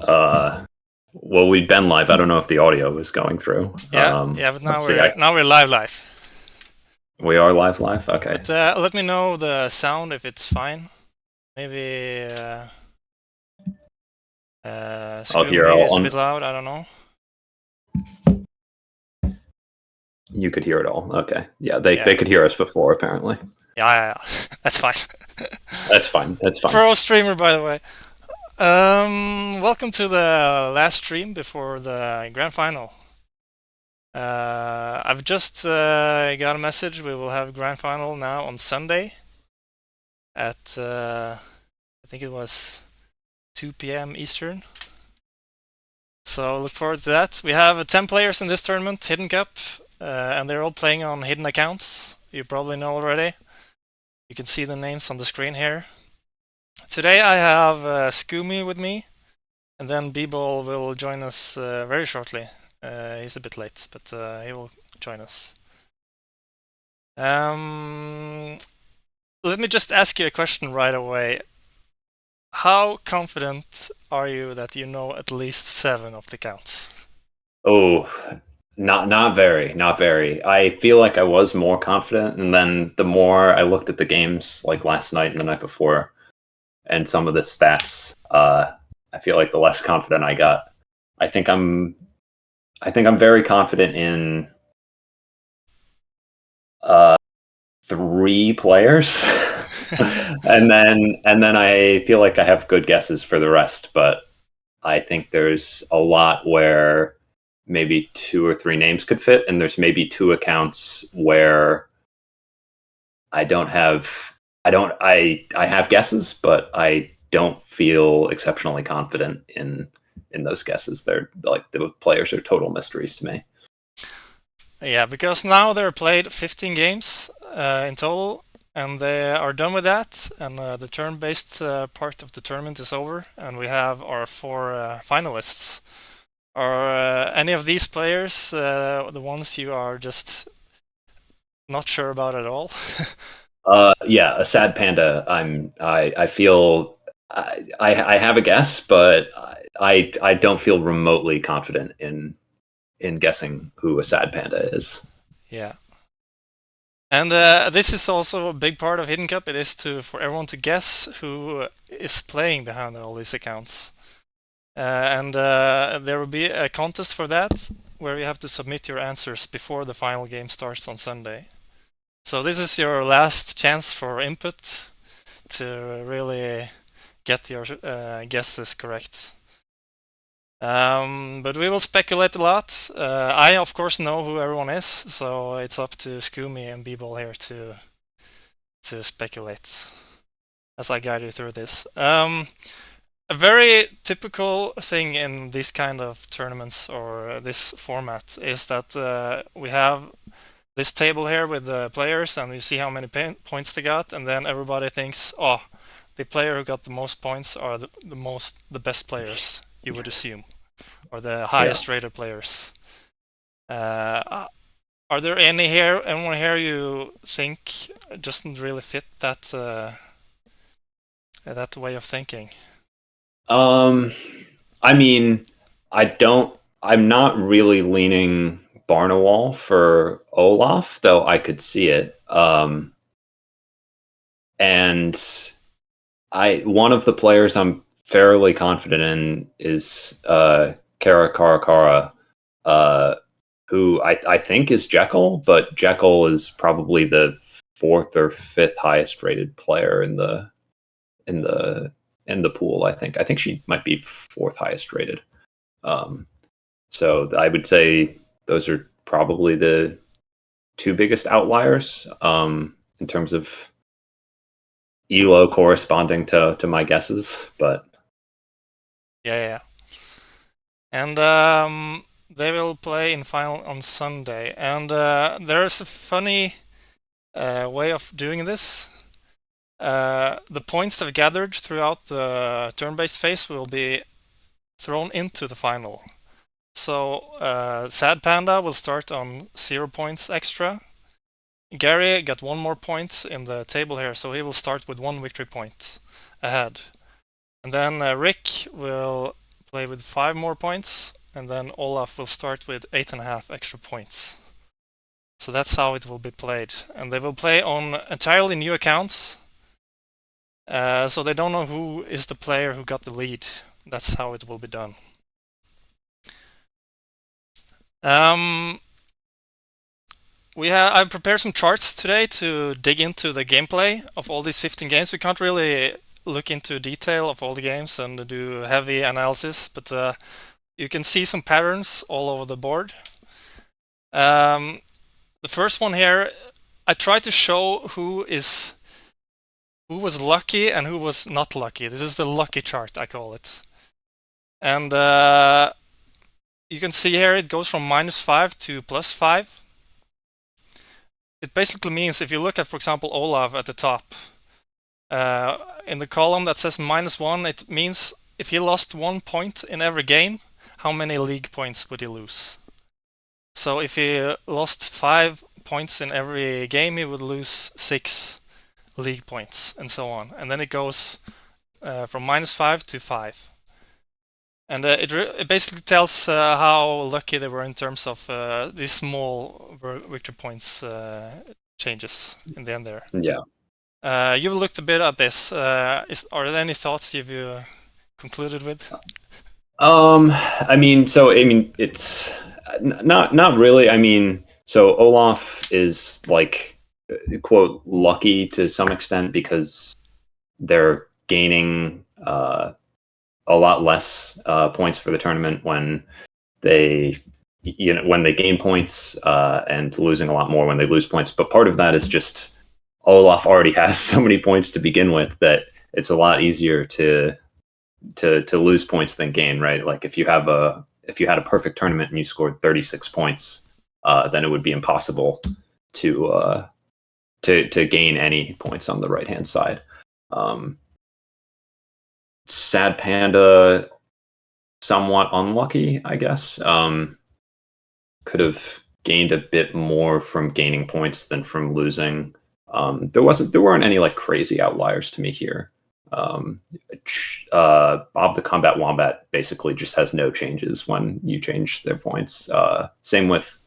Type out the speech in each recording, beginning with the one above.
Well, we've been live. I don't know if the audio is going through. Yeah, but Let's see. now we're live. We are live. Okay. But let me know the sound if it's fine. Maybe I'll hear Skoomy all is a on. bit loud. I don't know. You could hear it all. Okay. Yeah, they Yeah, could hear us before apparently. yeah. That's fine. That's fine. That's fine. Pro streamer, by the way. Welcome to the last stream before the grand final. I've just got a message. We will have grand final now on Sunday at I think it was 2 p.m. Eastern. So look forward to that. We have 10 players in this tournament, Hidden Cup, and they're all playing on hidden accounts. You probably know already. You can see the names on the screen here. Today I have Skoomy with me, and then bball will join us very shortly. He's a bit late, but he will join us. Let me just ask you a question right away. How confident are you that you know at least 7 of the counts? Oh, not very, not very. I feel like I was more confident, and then the more I looked at the games, like last night and the night before, and some of the stats, I feel like the less confident I got. I think I'm, I think I'm very confident in uh, 3 players, and then I feel like I have good guesses for the rest, but I think there's a lot where maybe 2 or 3 names could fit, and there's maybe 2 accounts where I don't have I have guesses, but I don't feel exceptionally confident in those guesses. They're like the players are total mysteries to me. Yeah, because now they're played 15 games in total, and they are done with that, and the turn-based part of the tournament is over, and we have our 4 finalists. Are any of these players the ones you are just not sure about at all? Yeah, a sad panda. I feel I have a guess, but I don't feel remotely confident in guessing who a sad panda is. Yeah. And this is also a big part of Hidden Cup. It is for everyone to guess who is playing behind all these accounts. And there will be a contest for that where you have to submit your answers before the final game starts on Sunday. So this is your last chance for input to really get your guesses correct. But we will speculate a lot. I, of course, know who everyone is, so it's up to Skoomy and bball here to speculate as I guide you through this. A very typical thing in these kind of tournaments or this format is that we have this table here with the players, and you see how many points they got, and then everybody thinks, oh, the player who got the most points are the best players, you would assume, or the Yeah. highest rated players. Are there anyone here you think doesn't really fit that way of thinking? Um, I mean, I don't. I'm not really leaning Barnawall for Olaf, though I could see it. And one of the players I'm fairly confident in is Kara Karakara, uh, who I think is Jekyll, but Jekyll is probably the 4th or 5th highest rated player in the in the pool. I think she might be 4th highest rated. Um, so I would say those are probably the 2 biggest outliers in terms of Elo corresponding to my guesses. But Yeah. And they will play in final on Sunday. And there is a funny way of doing this. The points that are gathered throughout the turn-based phase will be thrown into the final. So Sad Panda will start on 0 points extra. Gary got 1 more point in the table here, so he will start with 1 victory point ahead. And then Rick will play with 5 more points, and then Olaf will start with 8.5 extra points. So that's how it will be played. And they will play on entirely new accounts, so they don't know who is the player who got the lead. That's how it will be done. I've prepared some charts today to dig into the gameplay of all these 15 games. We can't really look into detail of all the games and do heavy analysis, but you can see some patterns all over the board. The first one here, I tried to show who was lucky and who was not lucky. This is the lucky chart, I call it. And you can see here it goes from -5 to +5. It basically means if you look at, for example, Olav at the top, in the column that says -1, it means if he lost 1 point in every game, how many league points would he lose? So if he lost 5 points in every game, he would lose 6 league points, and so on. And then it goes from -5 to 5. And it basically tells how lucky they were in terms of these small victory points changes in the end there. Yeah. You've looked a bit at this. Are there any thoughts you've concluded with? I mean, it's not really. I mean, so Olaf is like, quote, lucky to some extent because they're gaining a lot less points for the tournament when they gain points and losing a lot more when they lose points. But part of that is just Olaf already has so many points to begin with that it's a lot easier to lose points than gain, right? Like if you had a perfect tournament and you scored 36 points, then it would be impossible to gain any points on the right hand side. Sad Panda, somewhat unlucky, I guess. Could have gained a bit more from gaining points than from losing. There weren't any like crazy outliers to me here. Bob the Combat Wombat basically just has no changes when you change their points. Same with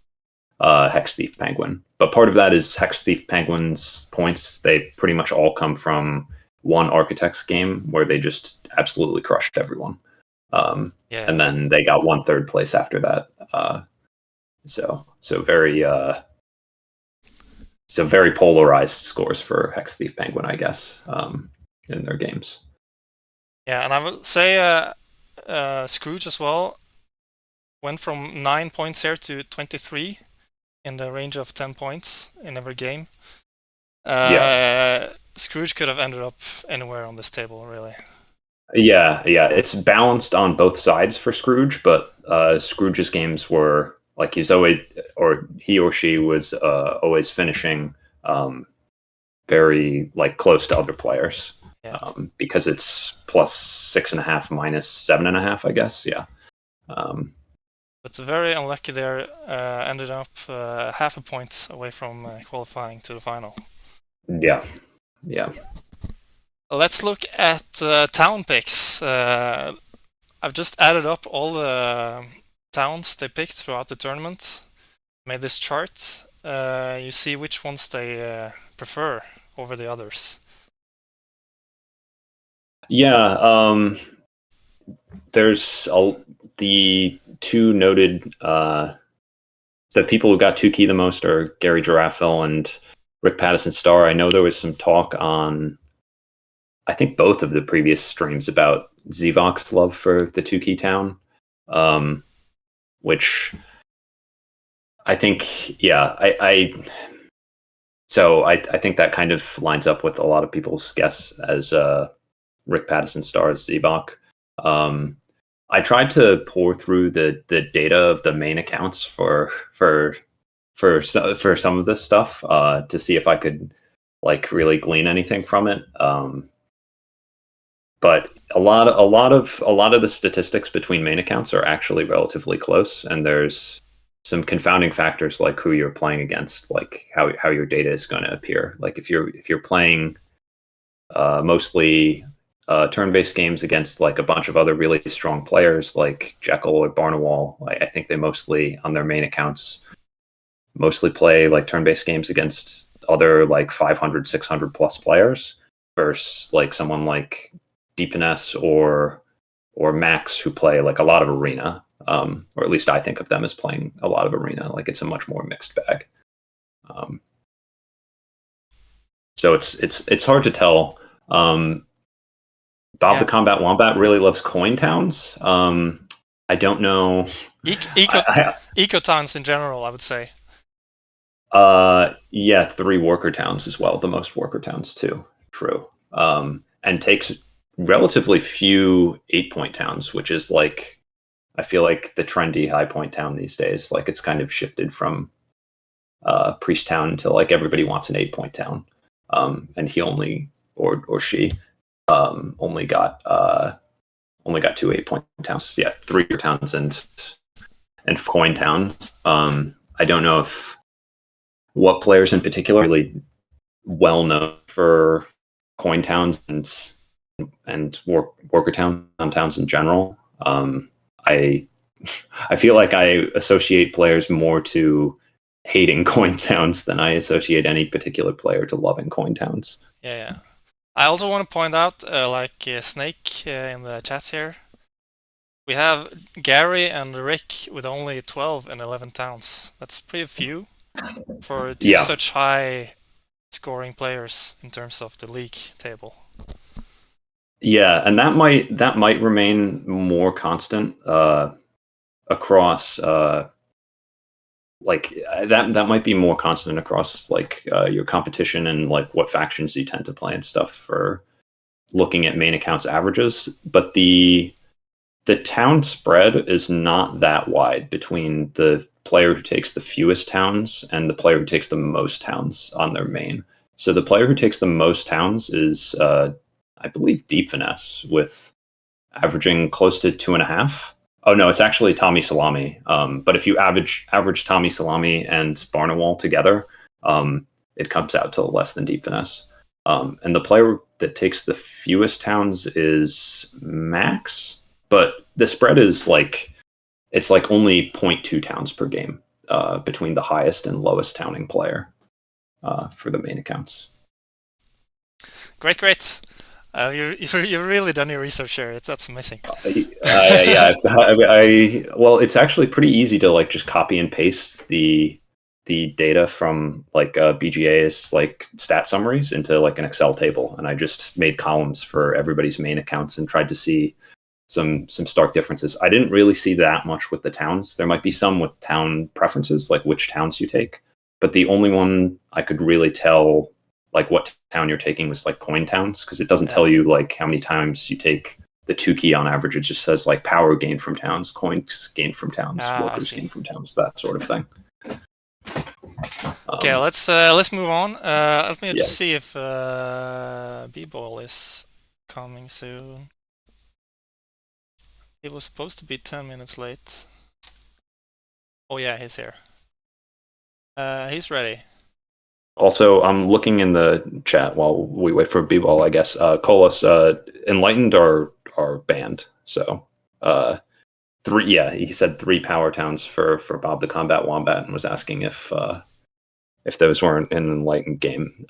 Hex Thief Penguin. But part of that is Hex Thief Penguin's points. They pretty much all come from one Architects game where they just absolutely crushed everyone. And then they got 1/3 place after that. So very polarized scores for Hex Thief Penguin, I guess, in their games. Yeah, and I would say Scrooge as well went from 9 points here to 23 in the range of 10 points in every game. Scrooge could have ended up anywhere on this table, really. Yeah, it's balanced on both sides for Scrooge, but Scrooge's games were like he or she was always finishing very like close to other players. Because it's +6.5 -7.5, I guess. Yeah. But very unlucky there. Ended up half a point away from qualifying to the final. Yeah. Let's look at town picks. I've just added up all the towns they picked throughout the tournament. Made this chart. You see which ones they prefer over the others. Yeah. There's the two noted the people who got 2 key the most are Gary Giraffel and Rick Pattison Star. I know there was some talk on, I think, both of the previous streams about Zivok's love for the 2 key town, which I think, So I think that kind of lines up with a lot of people's guess as Rick Pattison Star's Zivok. I tried to pour through the data of the main accounts for some of this stuff to see if I could like really glean anything from it. But a lot of the statistics between main accounts are actually relatively close, and there's some confounding factors like who you're playing against, like how your data is going to appear. Like if you're playing mostly turn-based games against like a bunch of other really strong players like Jekyll or Barnawall. I think they mostly on their main accounts mostly play like turn-based games against other like 500, 600 plus players versus like someone like Deep Finesse or Max who play like a lot of arena. Or at least I think of them as playing a lot of arena. Like it's a much more mixed bag. So it's hard to tell. Bob the Combat Wombat really loves coin towns. I don't know. Eco towns in general, I would say. Yeah, 3 worker towns as well. The most worker towns too. True. And takes relatively few 8-point towns, which is like I feel like the trendy high point town these days. Like it's kind of shifted from Priest Town to like everybody wants an 8-point town. And he only or she only got 2 8-point towns. Yeah, 3 towns and coin towns. I don't know if what players in particular are really well known for coin towns and worker towns in general. I feel like I associate players more to hating coin towns than I associate any particular player to loving coin towns. Yeah. I also want to point out, Snake in the chat here, we have Gary and Rick with only 12 and 11 towns. That's pretty few for 2 such high scoring players in terms of the league table. Yeah, and that might remain more constant across like that might be more constant across like your competition and like what factions you tend to play and stuff for looking at main accounts averages. But the town spread is not that wide between the player who takes the fewest towns and the player who takes the most towns on their main. So the player who takes the most towns is I believe Deep Finesse with averaging close to 2.5. Oh no, it's actually Tommy Salami. But if you average Tommy Salami and Barnawall together, it comes out to less than Deep Finesse. And the player that takes the fewest towns is Max, but the spread is like it's like only 0.2 towns per game between the highest and lowest towning player for the main accounts. Great. You've really done your research here. That's amazing. Yeah. Well, it's actually pretty easy to like just copy and paste the data from like BGA's like stat summaries into like an Excel table, and I just made columns for everybody's main accounts and tried to see some stark differences. I didn't really see that much with the towns. There might be some with town preferences, like which towns you take, but the only one I could really tell like what town you're taking was like coin towns, because it doesn't tell you like how many times you take the 2 key on average. It just says like power gained from towns, coins gained from towns, workers gained from towns, that sort of thing. Okay, let's move on. Let me just see if B-Ball is coming soon. He was supposed to be 10 minutes late. Oh yeah, he's here. He's ready. Also, I'm looking in the chat while we wait for B-Ball, I guess. Colas, Enlightened are banned. So, 3. Yeah, he said 3 power towns for Bob the Combat Wombat, and was asking if those weren't in an Enlightened game.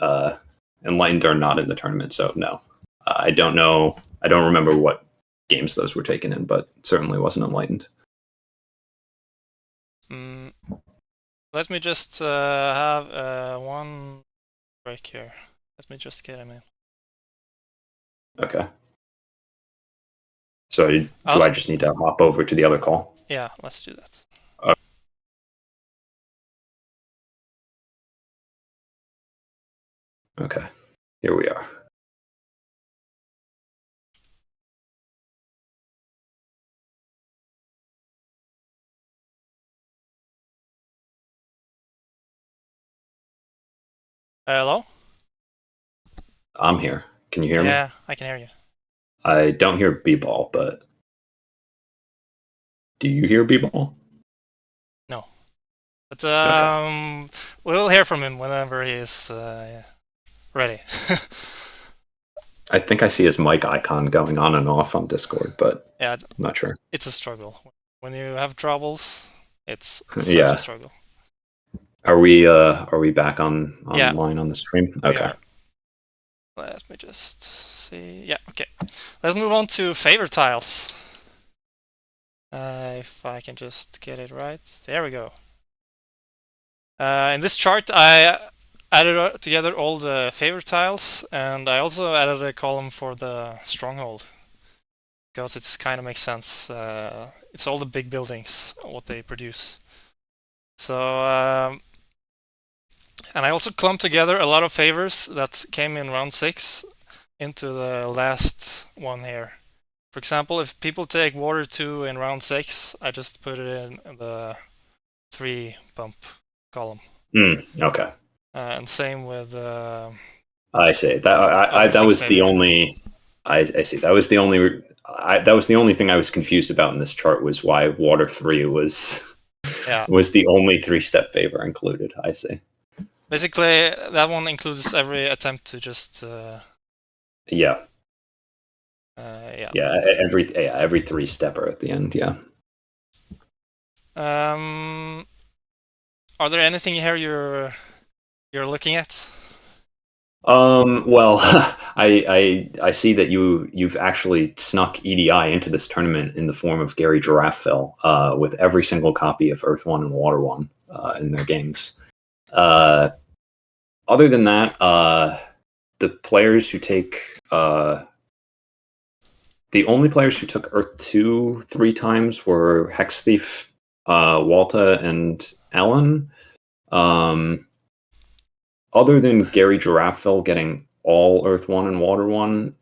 Enlightened are not in the tournament, so no. I don't know. I don't remember what games those were taken in, but certainly wasn't Enlightened. Let me just have one break here. Let me just get him in. Okay. So do I just need to hop over to the other call? Yeah, let's do that. Okay, here we are. Hello? I'm here. Can you hear me? Yeah, I can hear you. I don't hear B-Ball, but do you hear B-Ball? No. But we'll hear from him whenever he is ready. I think I see his mic icon going on and off on Discord, but Yeah, I'm not sure. it's a struggle. When you have troubles, it's such a Yeah. struggle. Are we back on Yeah, online on the stream? we Okay. are. Let me just see. Yeah, okay. Let's move on to favorite tiles. If I can just get it right. There we go. In this chart, I added together all the favorite tiles, and I also added a column for the stronghold. Because it kind of makes sense. It's all the big buildings, what they produce. So, and I also clumped together a lot of favors that came in round 6 into the last one here. For example, if people take water 2 in round 6, I just put it in the 3 bump column. Okay. And same with. I see that. That was the only. I see. That was the only. That was the only thing I was confused about in this chart was why water 3 was. Yeah. Was the only 3-step favor included. I see. Basically, that one includes every attempt to just. Yeah. Yeah. Yeah. Every 3-stepper at the end. Yeah. Are there anything here you're looking at? Well, I see that you've actually snuck EDI into this tournament in the form of Gary Giraffeville, with every single copy of Earth 1 and Water 1 in their games. Other than that, the players who take the only players who took Earth 2 3 times were Hex Thief, Walta, and Ellen. Other than Gary Giraffeville getting all Earth 1 and Water 1,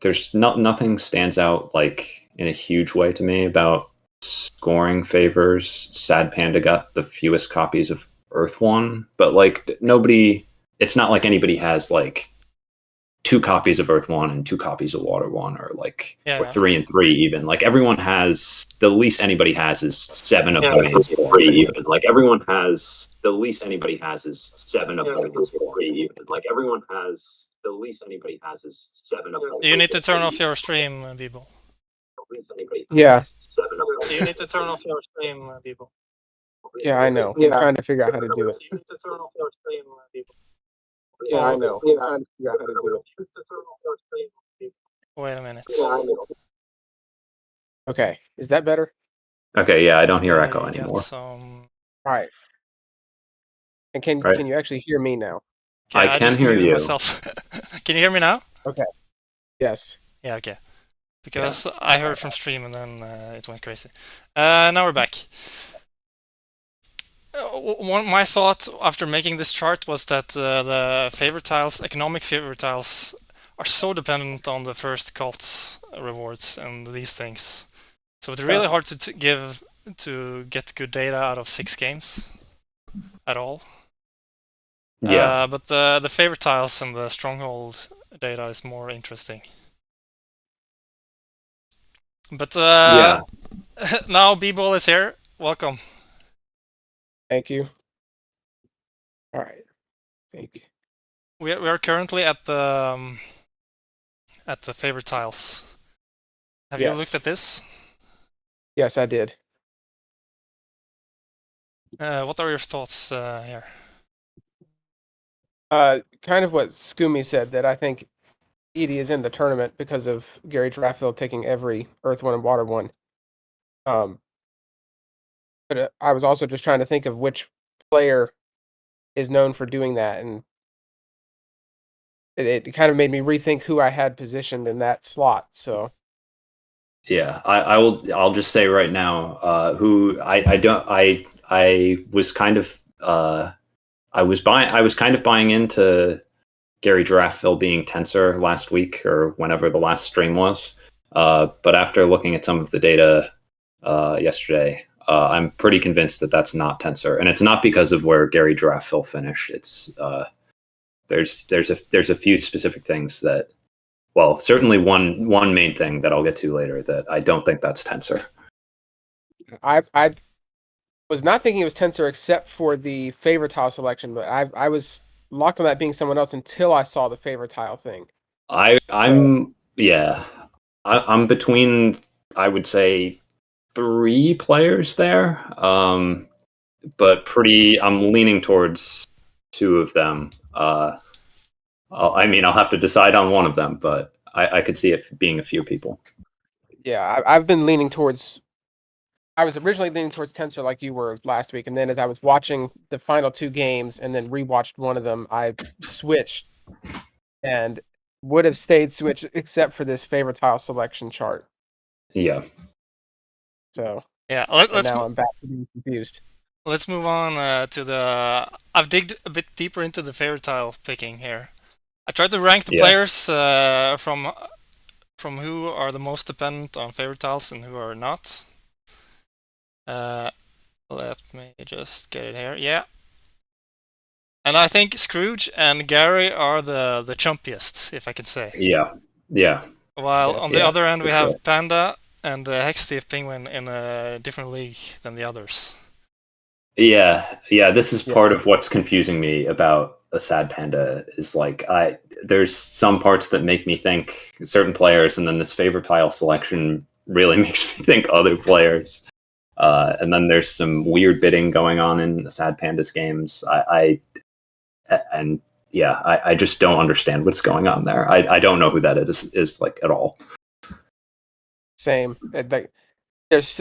there's nothing stands out like in a huge way to me about scoring favors. Sad Panda got the fewest copies of Earth 1, but like nobody, it's not like anybody has like 2 copies of Earth 1 and 2 copies of Water 1, or like or 3 and 3 even. Like everyone has, the least anybody has is 7 of them and 3 even. Like everyone has, the least anybody has is 7 of them and 3 even. Like everyone has, the least anybody has is 7 of them. You need to turn off your stream, people. Yeah. You need to turn off your stream, people. Yeah, I know. I'm trying to figure out how to do it. You need to turn off your stream, people. Yeah, I know. I'm trying to figure out how to do it. Wait a minute. Okay, is that better? Okay, yeah, I don't hear echo anymore. Some... All right. And can you actually hear me now? Okay, I can hear you. Myself. Can you hear me now? Okay. Yes. Yeah, okay. Because I heard from stream and then it went crazy. Now we're back. My thought after making this chart was that the favorite tiles, economic favorite tiles, are so dependent on the first cults rewards and these things. So it's really hard to get good data out of 6 games at all. Yeah. But the favorite tiles and the stronghold data is more interesting. But now bball is here. Welcome. Thank you. All right. Thank you. We are currently at the favorite tiles. Have you looked at this? Yes, I did. What are your thoughts here? Kind of what Skoomy said, that I think Edie is in the tournament because of Gary Giraffeville taking every Earth 1 and Water 1. But I was also just trying to think of which player is known for doing that, and it kind of made me rethink who I had positioned in that slot. So yeah, I'll just say right now, who I was kind of I was kind of buying into Gary Giraffeville being Tensor last week or whenever the last stream was. But after looking at some of the data yesterday, I'm pretty convinced that that's not Tensor, and it's not because of where Gary Giraffeville finished. It's there's a few specific things that, well, certainly one main thing that I'll get to later that I don't think that's Tensor. I was not thinking it was Tensor except for the favorite tile selection, but I was locked on that being someone else until I saw the favorite tile thing. I'm between, I would say, 3 players there. But I'm leaning towards 2 of them. I'll have to decide on one of them, but I could see it being a few people. Yeah, I've been leaning towards. I was originally leaning towards Tensor like you were last week, and then as I was watching the final 2 games and then rewatched one of them, I switched and would have stayed switched except for this favorite tile selection chart. Yeah. So Yeah, now I'm back to being confused. let's move on to the. I've digged a bit deeper into the favorite tile picking here. I tried to rank the players from who are the most dependent on favorite tiles and who are not. Let me just get it here. Yeah. And I think Scrooge and Gary are the chumpiest, if I could say. Yeah. Yeah. While Yes. on the other end we have Panda and Hexthief Penguin in a different league than the others. Yeah. This is part of what's confusing me about a sad panda. Is like there's some parts that make me think certain players, and then this favorite tile selection really makes me think other players. And then there's some weird bidding going on in the sad pandas games. I just don't understand what's going on there. I don't know who that is like at all. Same. There's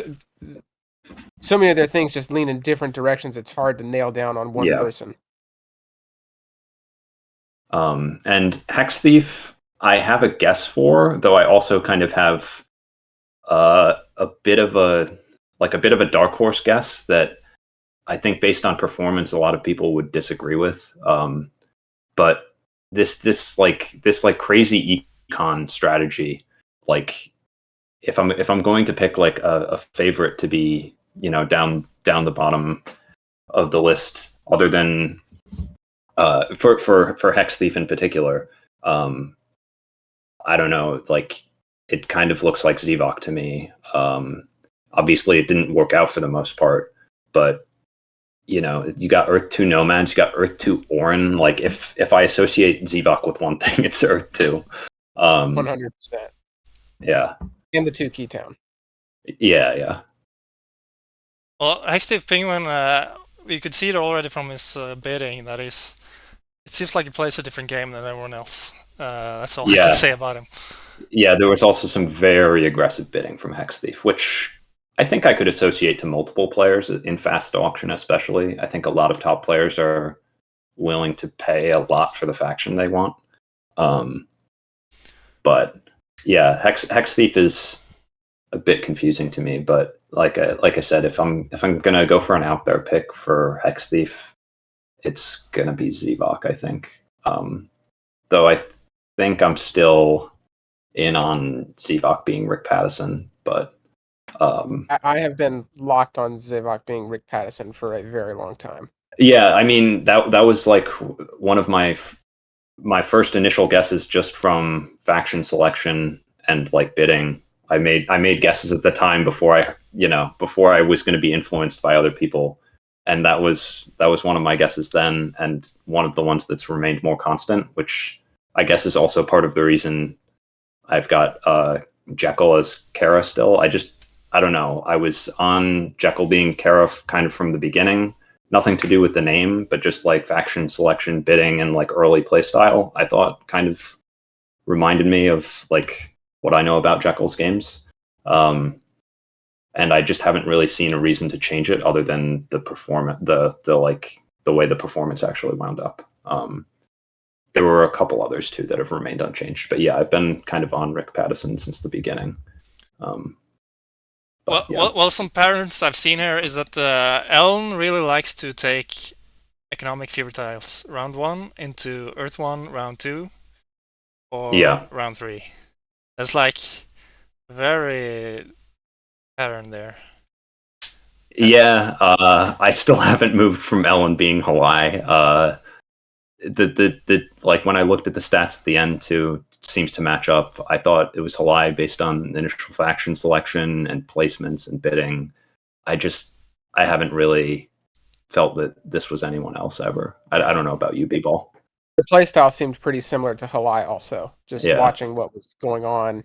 so many of their things just lean in different directions. It's hard to nail down on one person. And Hex Thief, I have a guess for, though I also kind of have a bit of a dark horse guess that I think based on performance, a lot of people would disagree with. But this crazy econ strategy, like if I'm going to pick like a favorite to be, down the bottom of the list, other than for Hex Thief in particular, I don't know, like it kind of looks like Zevok to me. Obviously it didn't work out for the most part, but you got Earth 2 Nomads, you got Earth 2 Orin. Like if I associate Zevok with one thing, it's Earth 2. 100%. Yeah. And the 2 Keytown. Yeah. Well, Hexthief Penguin, you could see it already from his bidding. That is, it seems like he plays a different game than everyone else. That's all I can say about him. Yeah, there was also some very aggressive bidding from Hex Thief, which I think I could associate to multiple players in fast auction, especially. I think a lot of top players are willing to pay a lot for the faction they want. But yeah, Hex Thief is a bit confusing to me. But like I said, if I'm gonna go for an out there pick for Hex Thief, it's gonna be Zevok, I think. Though I think I'm still in on Zevok being Rick Pattison, but I have been locked on Zevok being Rick Pattison for a very long time. Yeah, I mean that was like one of my first initial guesses just from faction selection and like bidding. I made guesses at the time before I was going to be influenced by other people, and that was one of my guesses then, and one of the ones that's remained more constant, which I guess is also part of the reason I've got Jekyll as Kara still. I don't know. I was on Jekyll being Kara kind of from the beginning. Nothing to do with the name, but just like faction selection, bidding, and like early playstyle, I thought kind of reminded me of like what I know about Jekyll's games. And I just haven't really seen a reason to change it other than the performance, the way the performance actually wound up. There were a couple others too that have remained unchanged, but yeah, I've been kind of on Rick Pattison since the beginning. Well, some patterns I've seen here is that Ellen really likes to take economic fever tiles round 1 into Earth 1 round 2 or round 3. That's like very pattern there. Yeah, I still haven't moved from Ellen being Hawaii. The like when I looked at the stats at the end too, seems to match up. I thought it was Hawaii based on initial faction selection and placements and bidding. I haven't really felt that this was anyone else ever. I don't know about you, B-Ball. The playstyle seemed pretty similar to Halai also. Just Yeah. watching what was going on,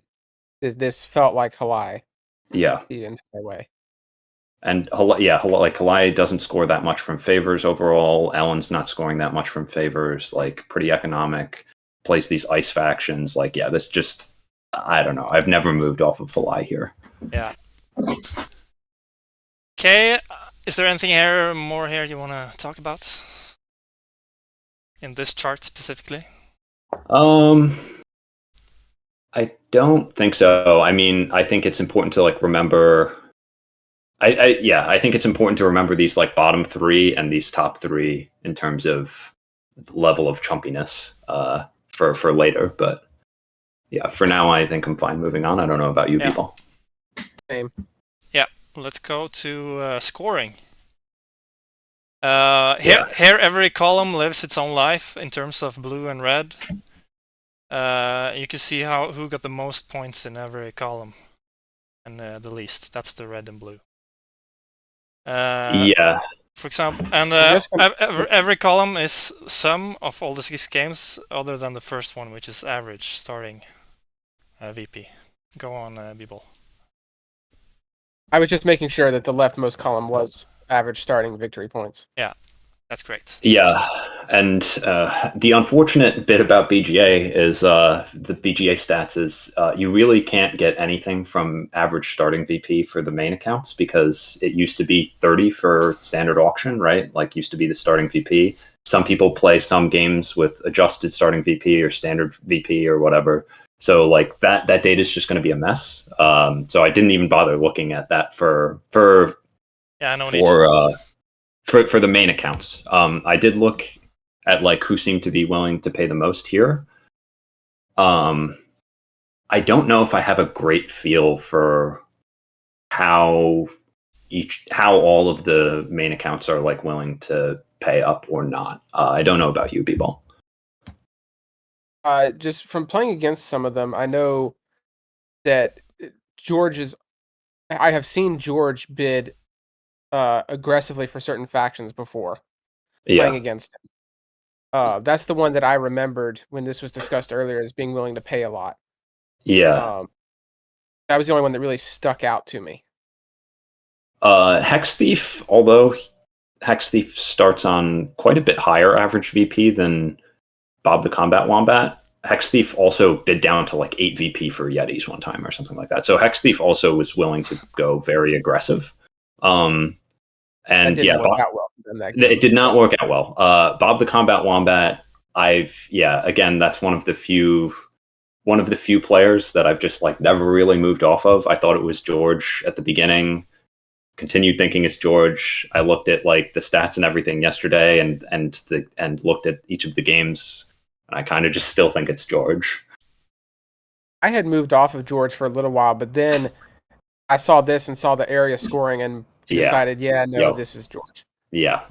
this felt like Halai Yeah. the entire way. And Halai doesn't score that much from favors overall. Ellen's not scoring that much from favors. Like, pretty economic. Plays these ice factions. Like, yeah, this just, I don't know. I've never moved off of Halai here. Yeah. Okay, is there anything more here you want to talk about in this chart specifically? I don't think so. I mean, I think it's important to like remember. I think it's important to remember these like bottom three and these top three in terms of level of chumpiness for later. But yeah, for now, I think I'm fine moving on. I don't know about you people. Same. Yeah, let's go to scoring. Here every column lives its own life in terms of blue and red. You can see who got the most points in every column, and the least. That's the red and blue. Yeah. For example, and every column is sum of all the 6 games, other than the first one, which is average starting VP. Go on, bball. I was just making sure that the leftmost column was average starting victory points. Yeah, that's great. Yeah, and the unfortunate bit about BGA is the BGA stats is you really can't get anything from average starting VP for the main accounts, because it used to be 30 for standard auction, right? Like, used to be the starting VP. Some people play some games with adjusted starting VP or standard VP or whatever. So like that data is just going to be a mess. So I didn't even bother looking at that for the main accounts. I did look at like who seemed to be willing to pay the most here. I don't know if I have a great feel for how all of the main accounts are like willing to pay up or not. I don't know about you, bball. Just from playing against some of them, I know that I have seen George bid aggressively for certain factions before playing against him. That's the one that I remembered when this was discussed earlier as being willing to pay a lot. Yeah. That was the only one that really stuck out to me. Hex Thief, although Hex Thief starts on quite a bit higher average VP than Bob the Combat Wombat. Hex Thief also bid down to like 8 VP for Yetis one time or something like that. So Hex Thief also was willing to go very aggressive. And it didn't work out well. It did not work out well. Bob the Combat Wombat, again, that's one of the few players that I've just like never really moved off of. I thought it was George at the beginning. Continued thinking it's George. I looked at like the stats and everything yesterday, and looked at each of the games, and I kind of just still think it's George. I had moved off of George for a little while, but then I saw this and saw the area scoring and decided, this is George. Yeah,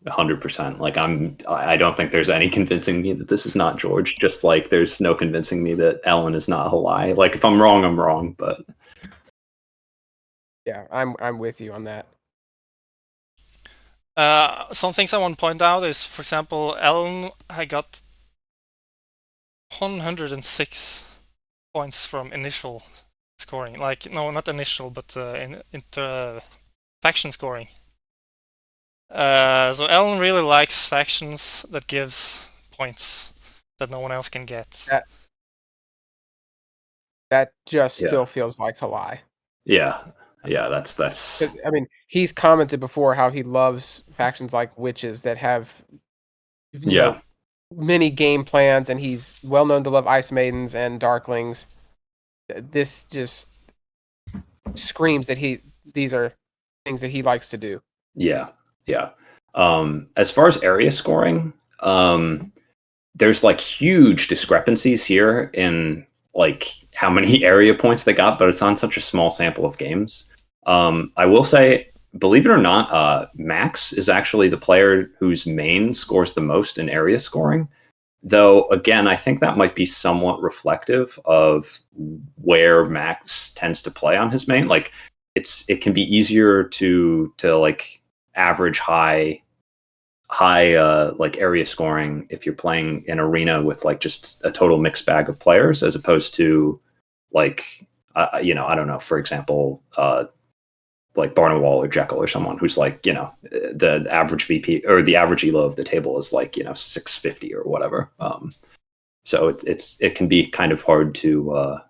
100%. Like, I don't think there's any convincing me that this is not George. Just like there's no convincing me that Ellen is not Halai. Like, if I'm wrong, I'm wrong. But yeah, I'm with you on that. Some things I want to point out is, for example, Ellen, I got 106 points from initial scoring. Like, no, not initial, but faction scoring. So Ellen really likes factions that gives points that no one else can get. That just still feels like Halai. Yeah, that's. I mean, he's commented before how he loves factions like Witches that have, you know, many game plans, and he's well known to love Ice Maidens and Darklings. This just screams that these are things that he likes to do. Yeah. As far as area scoring, there's like huge discrepancies here in like how many area points they got, but it's on such a small sample of games. I will say, believe it or not, Max is actually the player whose main scores the most in area scoring. Though, again, I think that might be somewhat reflective of where Max tends to play on his main. Like, it can be easier to like average high high like area scoring if you're playing an arena with like just a total mixed bag of players, as opposed to like I don't know, for example, like Barnwall or Jekyll or someone who's like, the average VP or the average elo of the table is like 650 or whatever. So it can be kind of hard to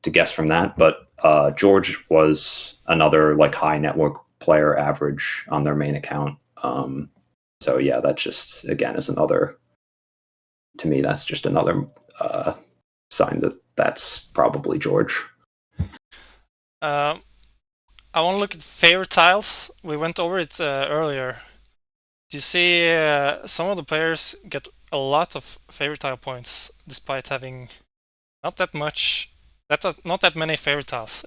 guess from that. But George was another like high network player average on their main account. So yeah, that just again is another, to me, that's just another sign that that's probably George. I want to look at favorite tiles. We went over it earlier. Do you see some of the players get a lot of favorite tile points despite having not that many favorite tiles?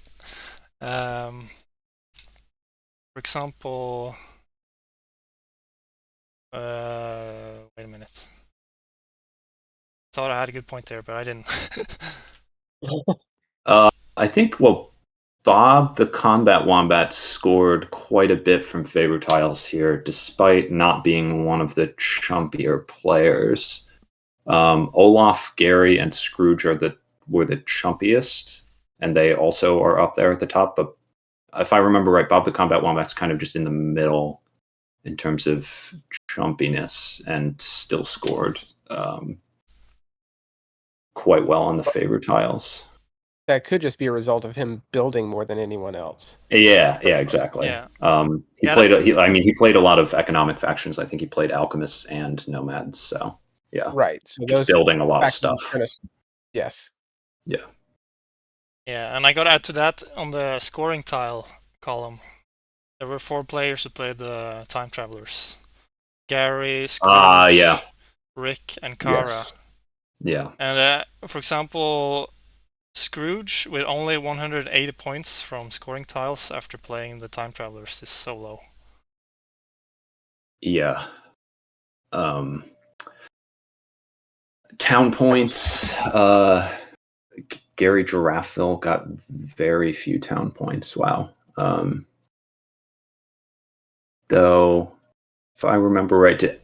For example, wait a minute. Thought I had a good point there, but I didn't. I think, well, Bob the Combat Wombat scored quite a bit from favorite tiles here, despite not being one of the chumpier players. Olaf, Gary, and Scrooge were the chumpiest, and they also are up there at the top. But if I remember right, Bob the Combat Wombat's kind of just in the middle in terms of chumpiness, and still scored quite well on the favorite tiles. That could just be a result of him building more than anyone else. Yeah, exactly. Yeah. He played a lot of economic factions. I think he played alchemists and nomads. So yeah, right. So just those building a lot of stuff. Yes. Yeah. Yeah, and I got to add to that on the scoring tile column. There were 4 players who played the Time Travelers: Gary, Scrooge, Rick, and Kara. Yes. Yeah. And for example, Scrooge, with only 180 points from scoring tiles after playing the Time Travelers, is so low. Yeah. Town points. Gary Giraffeville got very few town points. Wow. Though, if I remember right,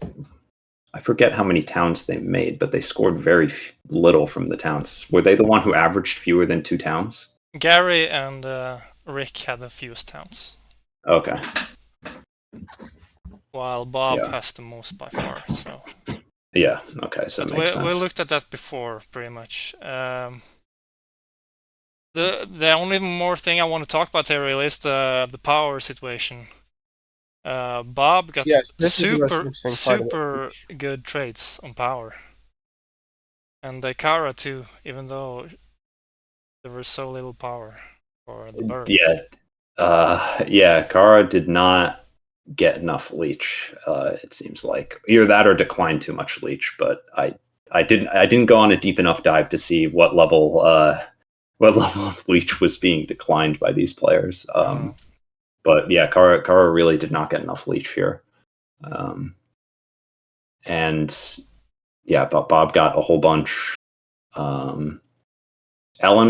I forget how many towns they made, but they scored very little from the towns. Were they the one who averaged fewer than 2 towns? Gary and Rick had the fewest towns. Okay. While Bob has the most by far. So. Yeah. Okay. So that makes sense. We looked at that before, pretty much. The only more thing I want to talk about here really is the power situation. Bob got super good trades on power, and Kara too, even though there was so little power for the bird. Yeah. Kara did not get enough leech. It seems like either that or declined too much leech. But I didn't go on a deep enough dive to see what level of leech was being declined by these players. But yeah, Kara really did not get enough leech here. And yeah, but Bob got a whole bunch. Ellen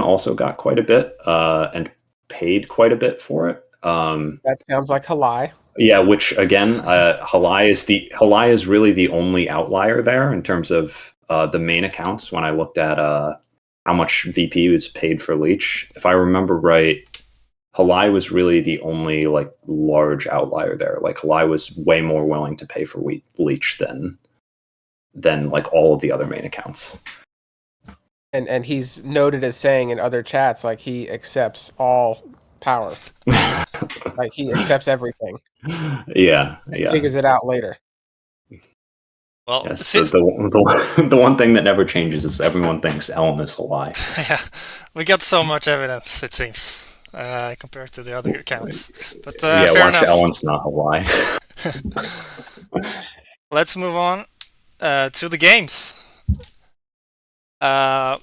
also got quite a bit and paid quite a bit for it. That sounds like Halai. Yeah, which again, Halai is really the only outlier there in terms of the main accounts. When I looked at how much VP was paid for leech, if I remember right, Halai was really the only like large outlier there. Like Halai was way more willing to pay for leech than like all of the other main accounts. And he's noted as saying in other chats like he accepts all power. Like he accepts everything. Yeah. Figures it out later. Well, yes, the one thing that never changes is everyone thinks Ellen is the lie. Yeah, we got so much evidence, it seems, compared to the other accounts. But yeah, fair watch enough. Ellen's not a lie. Let's move on to the games. There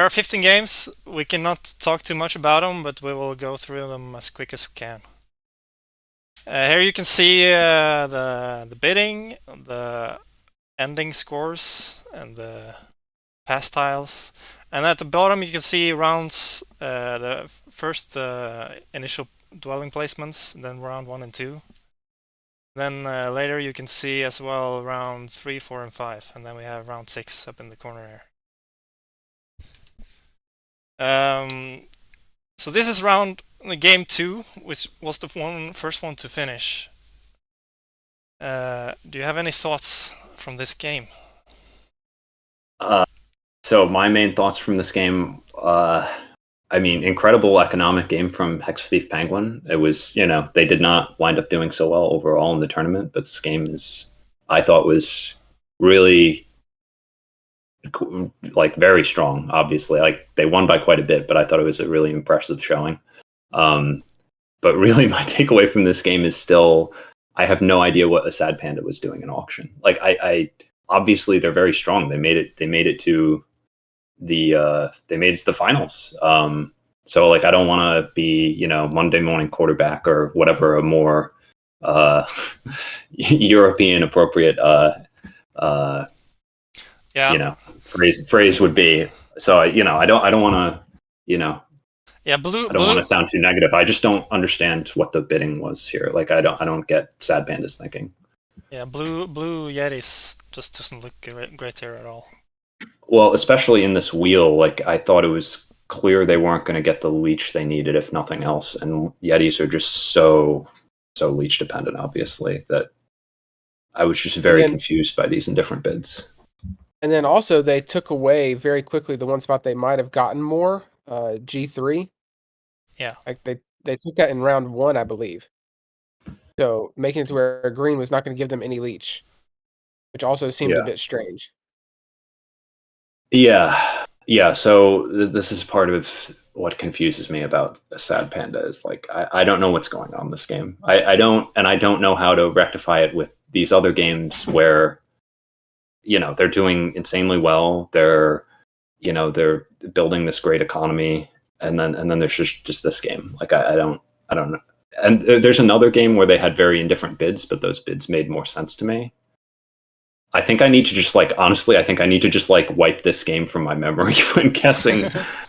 are 15 games. We cannot talk too much about them, but we will go through them as quick as we can. Here you can see the bidding, the ending scores, and the pass tiles. And at the bottom you can see rounds, the first initial dwelling placements, then round 1 and 2. Then later you can see as well round 3, 4, and 5, and then we have round 6 up in the corner here. So this is game 2, which was the first one to finish. Do you have any thoughts from this game? So my main thoughts from this game, I mean, incredible economic game from Hex Thief Penguin. It was, they did not wind up doing so well overall in the tournament, but this game I thought was really like very strong. Obviously, like they won by quite a bit, but I thought it was a really impressive showing. But really, my takeaway from this game is still, I have no idea what a Sad Panda was doing in auction. Like I obviously they're very strong. They made it to the finals. So like I don't want to be Monday morning quarterback or whatever a more European appropriate phrase would be. So I don't want to yeah, I don't want to sound too negative. I just don't understand what the bidding was here. Like I don't get Sad Panda's thinking. Yeah, blue Yetis just doesn't look great here at all. Well, especially in this wheel, like I thought it was clear they weren't going to get the leech they needed, if nothing else. And Yetis are just so leech dependent, obviously, that I was just very confused by these indifferent bids. And then also they took away very quickly the one spot they might have gotten more, G3. Yeah. Like they took that in round 1, I believe. So making it to where green was not going to give them any leech, which also seemed a bit strange. Yeah. So this is part of what confuses me about a Sad Panda is like I don't know what's going on in this game. I don't know how to rectify it with these other games where they're doing insanely well. They're building this great economy, and then there's just this game. Like I don't know. And there's another game where they had very indifferent bids, but those bids made more sense to me. I think I need to just honestly, I think I need to just wipe this game from my memory when guessing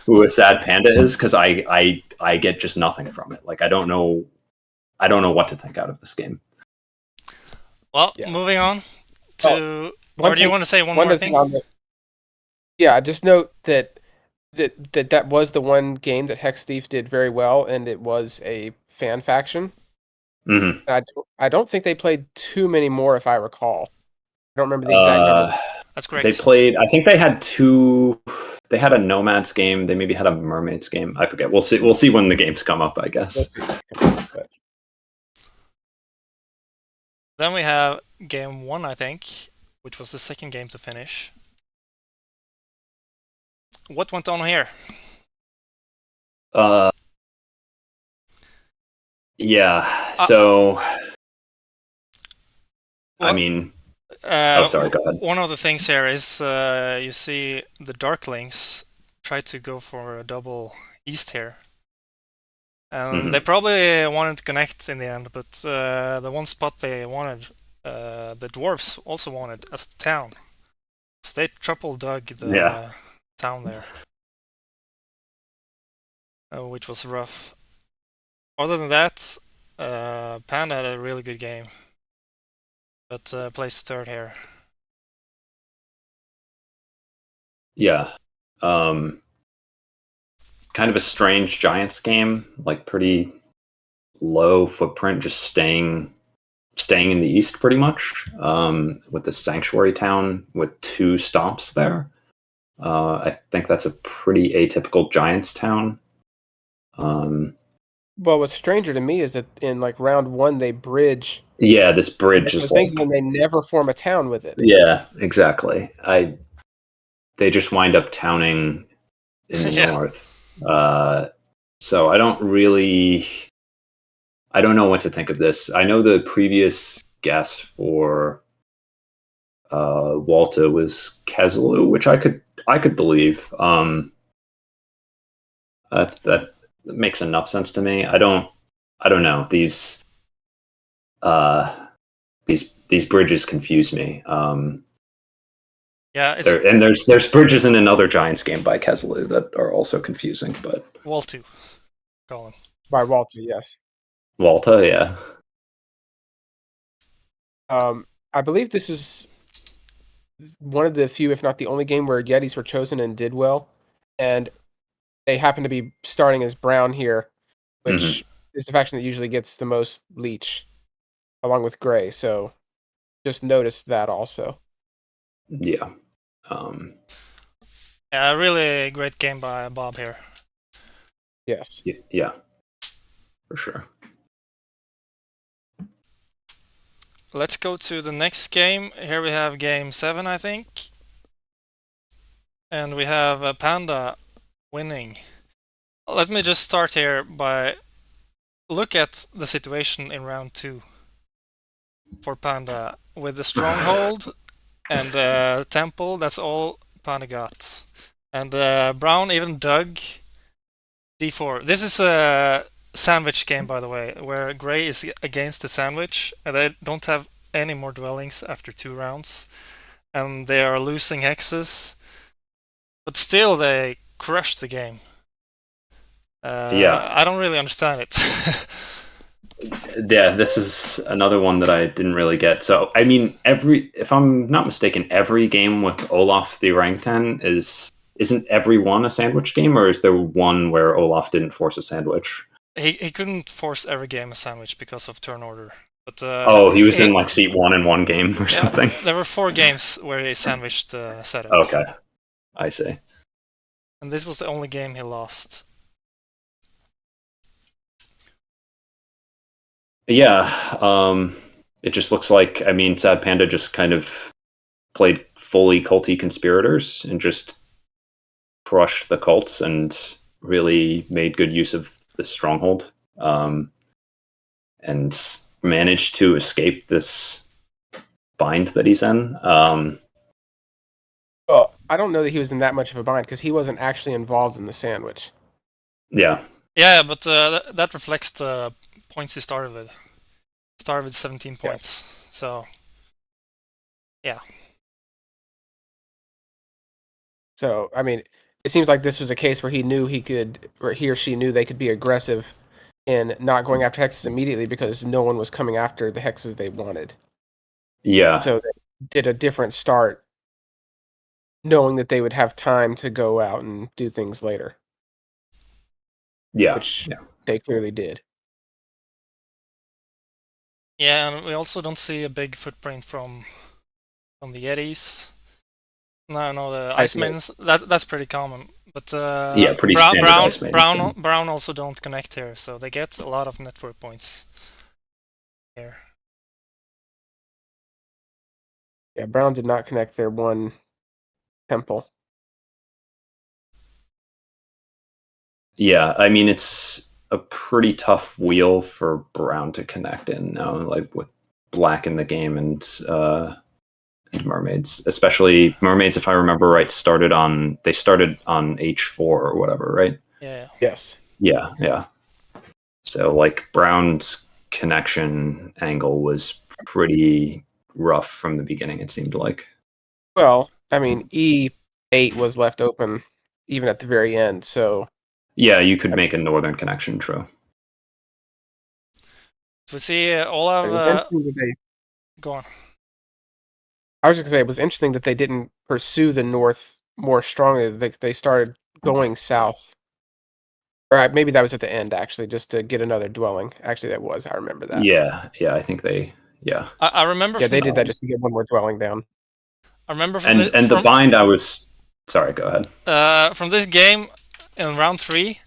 who a Sad Panda is, because I get just nothing from it. Like I don't know what to think out of this game. Well, moving on to, or do you want to say one more thing? Yeah, just note that was the one game that Hex Thief did very well, and it was a fan faction. Mm-hmm. I don't think they played too many more, if I recall. I don't remember the exact number. That's correct. They played, I think they had 2. They had a Nomads game. They maybe had a Mermaids game. I forget. We'll see when the games come up, I guess. Then we have game 1, I think, which was the second game to finish. What went on here? Yeah. So, I mean, sorry, go ahead. One of the things here is you see the Darklings try to go for a double east here. And they probably wanted to connect in the end, but the one spot they wanted, the dwarves also wanted as a town. So they triple dug the town there, which was rough. Other than that, Panda had a really good game, but placed third here. Yeah. Kind of a strange Giants game, like pretty low footprint, just staying in the east pretty much, with the Sanctuary Town with 2 stomps there. I think that's a pretty atypical Giants town. Well, what's stranger to me is that in round 1 they bridge. Yeah, this bridge is things, and they never form a town with it. Yeah, exactly. They just wind up towning in the north. So I don't know what to think of this. I know the previous guess for Walta was Keselu, which I could believe. That makes enough sense to me. I don't know. These bridges confuse me. Yeah, there's bridges in another Giants game by Keselu that are also confusing, but Waltu, Colin. By Walta, yes. Walta, yeah. I believe this is one of the few, if not the only game where Yetis were chosen and did well, and they happen to be starting as brown here, which is the faction that usually gets the most leech, along with gray. So just noticed that also. Yeah. Yeah, really great game by Bob here. Yes. Yeah. For sure. Let's go to the next game. Here we have game 7, I think. And we have Panda winning. Let me just start here by look at the situation in round 2 for Panda with the stronghold and temple. That's all Panda got. And Brown even dug d4. This is a sandwich game, by the way, where Gray is against the sandwich, and they don't have any more dwellings after 2 rounds, and they are losing hexes, but still they crushed the game. Yeah. I don't really understand it. Yeah, this is another one that I didn't really get. So, I mean, if I'm not mistaken, every game with Olaf the orangutan isn't every one a sandwich game, or is there one where Olaf didn't force a sandwich? He couldn't force every game a sandwich because of turn order. But he was in like seat 1 in one game or something. There were 4 games where he sandwiched the setup. Okay, I see. And this was the only game he lost. Yeah, it just looks like, I mean, Sad Panda just kind of played fully culty conspirators and just crushed the cults and really made good use of the stronghold, and managed to escape this bind that he's in. Well, I don't know that he was in that much of a bind because he wasn't actually involved in the sandwich. Yeah. Yeah, but that reflects the points he started with. Started with 17 points. Yeah. So, yeah. So, I mean, it seems like this was a case where he knew he could, or he or she knew they could be aggressive in not going after hexes immediately because no one was coming after the hexes they wanted. Yeah. So they did a different start, knowing that they would have time to go out and do things later. Yeah. Which they clearly did. Yeah, and we also don't see a big footprint from the Yetis. No, the Icemans. That's pretty common. But pretty Brown also don't connect here, so they get a lot of network points here. Yeah, Brown did not connect their one temple. Yeah, I mean, it's a pretty tough wheel for Brown to connect in now, like with Black in the game and Mermaids, especially Mermaids, if I remember right, started on H4 or whatever, right? Yeah. Yes. Yeah. So like Brown's connection angle was pretty rough from the beginning, it seemed like. Well, I mean, E8 was left open even at the very end, so yeah, you could make a northern connection, true. We see all of go on. I was just gonna say it was interesting that they didn't pursue the north more strongly. They started going south. Or maybe that was at the end, actually, just to get another dwelling. Actually, that was. I remember that. Yeah, I think they. Yeah. I remember. Yeah, they did that just to get one more dwelling down. I remember. The bind, I was. Sorry, go ahead. From this game, in round 3,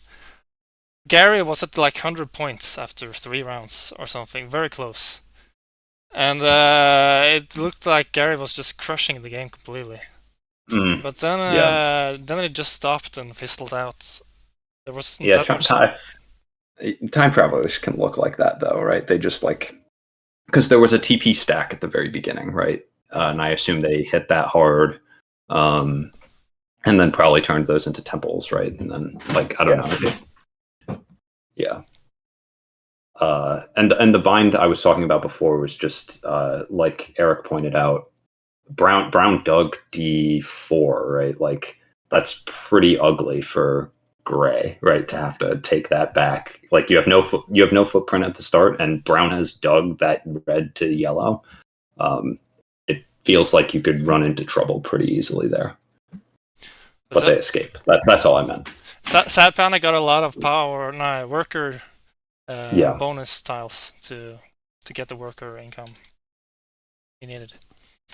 Gary was at like 100 points after 3 rounds or something, very close. And it looked like Gary was just crushing the game completely. But then it just stopped and fizzled out. There was that much time travelers can look like that, though, right? They just because there was a TP stack at the very beginning, right? And I assume they hit that hard, and then probably turned those into temples, right? And then, I don't know. Yeah. And the bind I was talking about before was just like Eric pointed out, Brown dug D4, right? That's pretty ugly for Gray, right? To have to take that back. You have no footprint at the start, and Brown has dug that red to yellow. It feels like you could run into trouble pretty easily there. But So, they escape. That's all I meant. Sad Panda got a lot of worker Yeah. bonus tiles to get the worker income he needed.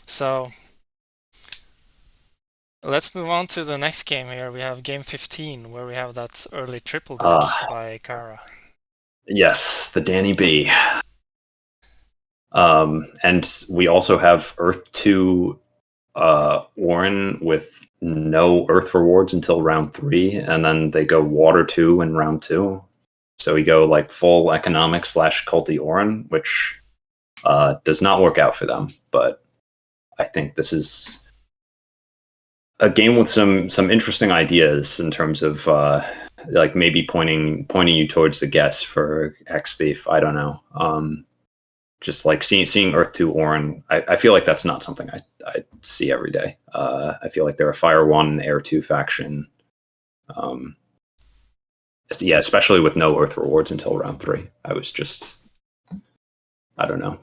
So let's move on to the next game here. We have game 15, where we have that early triple dig by Kara. Yes, the Danny B. And we also have Earth 2 Warren with no Earth rewards until round 3, and then they go Water 2 in round 2. So we go like full economic / culty Orin, which does not work out for them. But I think this is a game with some interesting ideas in terms of like maybe pointing you towards the guess for X Thief. I don't know. Just like seeing Earth 2 Orin, I feel like that's not something I see every day. I feel like they're a Fire 1, Air 2 faction. Yeah, especially with no Earth rewards until round 3. I was just, I don't know.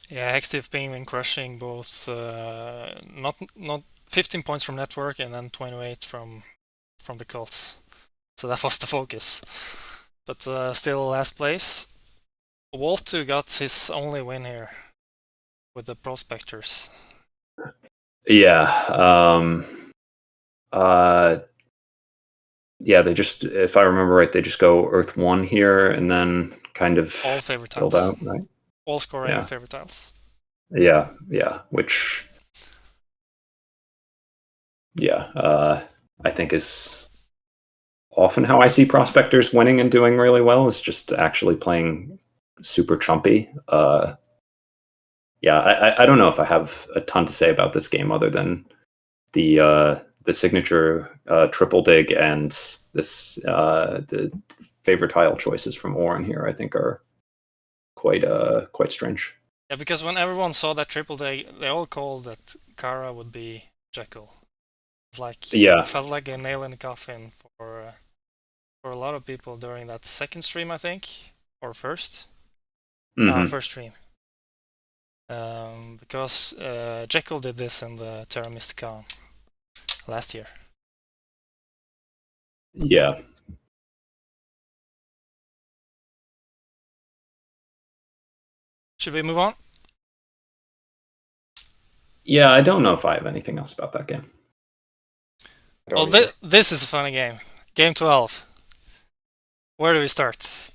Yeah, Hextith been crushing both not 15 points from network and then 28 from the cults. So that was the focus. But still last place. Waltu got his only win here with the Prospectors. Yeah. Yeah, they just, if I remember right, they just go Earth 1 here and then kind of all favorite build tiles. out, right? All scoring favorite tiles. Yeah, which I think is often how I see prospectors winning and doing really well, is just actually playing super chumpy. I don't know if I have a ton to say about this game other than the signature triple dig and this the favorite tile choices from Orin here, I think, are quite strange. Yeah, because when everyone saw that triple dig, they all called that Kara would be Jekyll. It's like, it felt like a nail in the coffin for a lot of people during that second stream, I think, or first. First stream. Because Jekyll did this in the Terra Mystica last year. Yeah. Should we move on? Yeah, I don't know if I have anything else about that game. Well, this is a funny game. Game 12. Where do we start?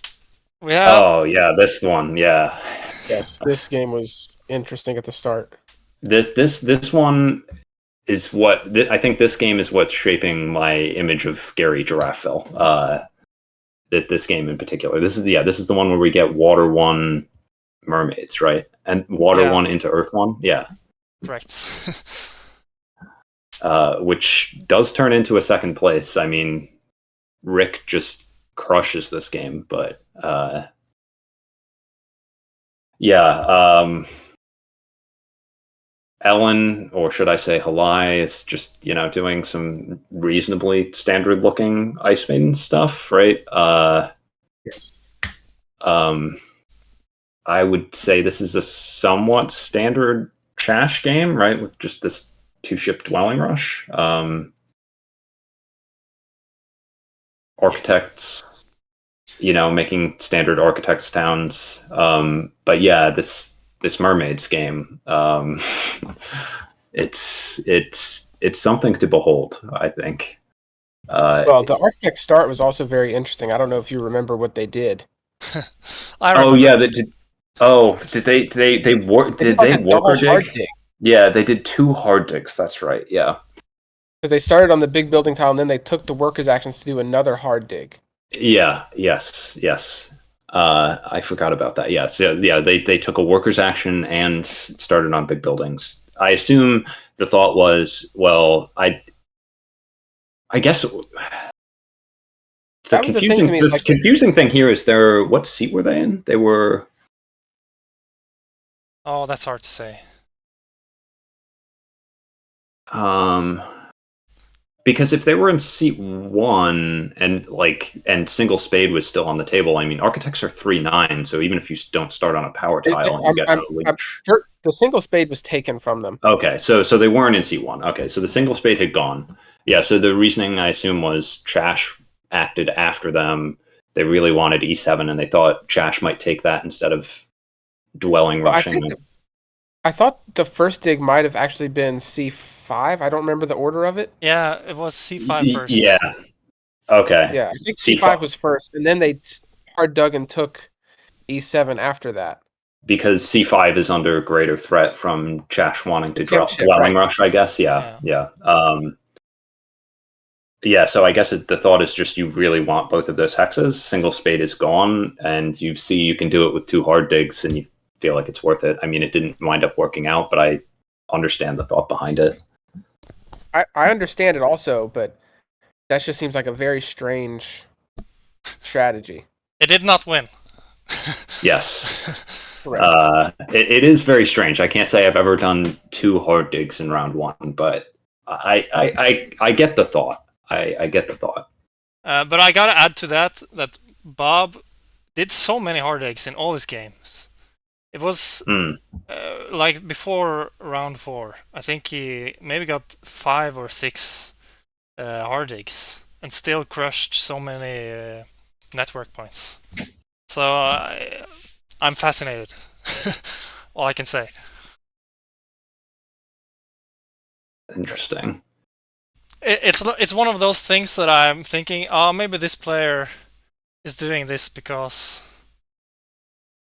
We have... Oh, yeah, this one, yeah. Yes, this game was interesting at the start. This one is what I think. This game is what's shaping my image of Gary Giraffeville. That this game in particular. This is the one where we get Water 1 mermaids, right? And Water 1 into Earth 1. Yeah. Correct. Which does turn into a second place. I mean, Rick just crushes this game, but Ellen, or should I say Halai, is just, doing some reasonably standard looking Ice Maiden stuff, right? Yes. I would say this is a somewhat standard trash game, right? With just this 2-ship dwelling rush. Architects, making standard architects towns. But yeah, this mermaids game, it's something to behold, I think. Well, the architect start was also very interesting. I don't know if you remember what they did. I remember. Oh yeah, they did. Oh, did they worker dig? Yeah, they did 2 hard digs. That's right. Yeah, because they started on the big building tile and then they took the workers' actions to do another hard dig. Yeah. Yes. I forgot about that. Yes. Yeah. They took a workers' action and started on big buildings. I assume the thought was, well, I guess the confusing thing here is what seat were they in? They were. Oh, that's hard to say. Because if they were in seat 1 and single spade was still on the table, I mean, architects are 3-9, so even if you don't start on a power tile and you get no leech. The single spade was taken from them. Okay, so they weren't in seat 1. Okay, so the single spade had gone. Yeah, so the reasoning I assume was Chash acted after them. They really wanted e7, and they thought Chash might take that instead of dwelling rushing. I thought the first dig might have actually been c5. I don't remember the order of it. Yeah, it was c5 first. Yeah. Okay. Yeah, I think c5 was first, and then they hard dug and took e7 after that. Because c5 is under greater threat from Chash wanting to dwelling rush, I guess. Yeah. Yeah, so I guess the thought is just you really want both of those hexes. Single spade is gone, and you see you can do it with 2 hard digs, and you feel like it's worth it. I mean, it didn't wind up working out, but I understand the thought behind it. I understand it also, but that just seems like a very strange strategy. It did not win. Yes. It is very strange. I can't say I've ever done 2 hard digs in round 1, but I get the thought. I get the thought. But I gotta add to that Bob did so many hard digs in all his games. It was like before round 4. I think he maybe got 5 or 6 hard digs and still crushed so many network points. So I'm fascinated. All I can say. Interesting. It's one of those things that I'm thinking, maybe this player is doing this because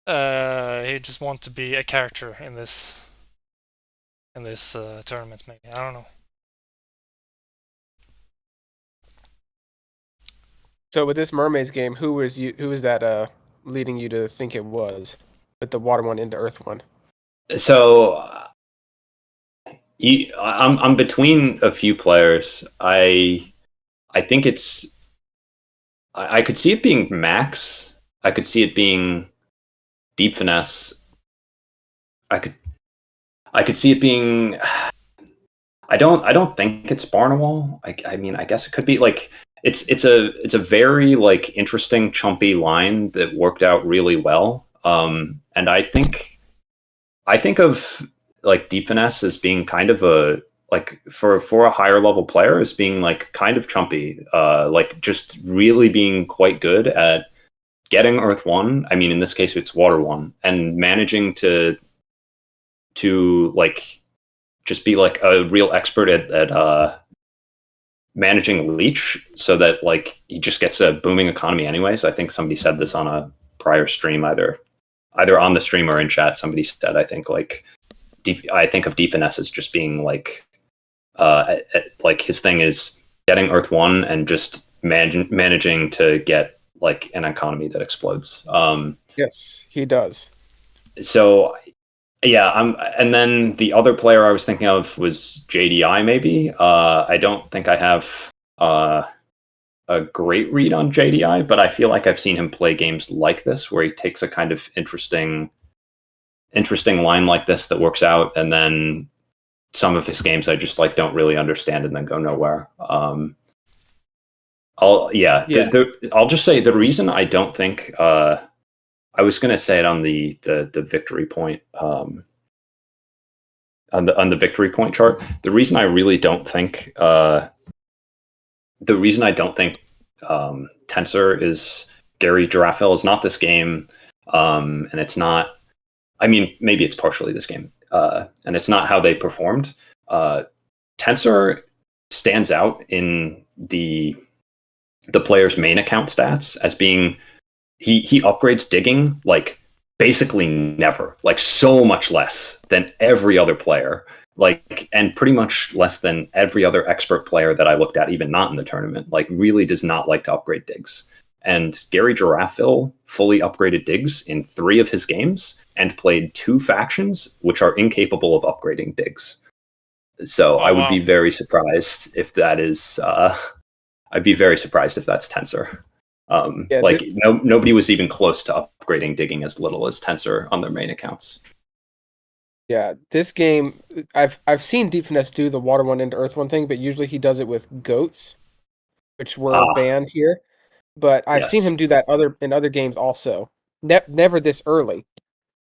he just wants to be a character in this tournament. Maybe, I don't know. So with this Mermaids game, who is that leading you to think it was with the water one into earth one? So I'm between a few players. I think it's. I could see it being Max. I could see it being Deep Finesse. I could see it being. I don't think it's Barnawal. I mean, I guess it could be like it's a very like interesting chumpy line that worked out really well. And I think of like Deep Finesse as being kind of a like for a higher level player as being like kind of chumpy, like just really being quite good at getting Earth 1. I mean, in this case, it's Water 1, and managing to like just be like a real expert at managing leech, so that like he just gets a booming economy anyways. I think somebody said this on a prior stream, either on the stream or in chat. Somebody said, I think like I think of Deep Finesse as just being like like his thing is getting Earth 1 and just managing to get like an economy that explodes. Yes, he does. So yeah, and then the other player I was thinking of was JDI. Maybe I don't think I have a great read on JDI, but I feel like I've seen him play games like this where he takes a kind of interesting line like this that works out, and then some of his games I just like don't really understand and then go nowhere. I'll just say the reason I don't think I was going to say it on the victory point on the victory point chart. The reason I really don't think Tensor is Gary Giraffel is not this game, and it's not. I mean, maybe it's partially this game, and it's not how they performed. Tensor stands out in the player's main account stats as being he upgrades digging like basically never, like so much less than every other player, like, and pretty much less than every other expert player that I looked at, even not in the tournament, like really does not like to upgrade digs. And Gary Giraffel fully upgraded digs in 3 of his games and played 2 factions which are incapable of upgrading digs. So I would be very surprised if that is I'd be very surprised if that's Tensor. Nobody was even close to upgrading digging as little as Tensor on their main accounts. Yeah, this game I've seen Deep Finesse do the water one into earth one thing, but usually he does it with goats, which were Ah, banned here. But I've seen yes. him do that in other games also. Never this early,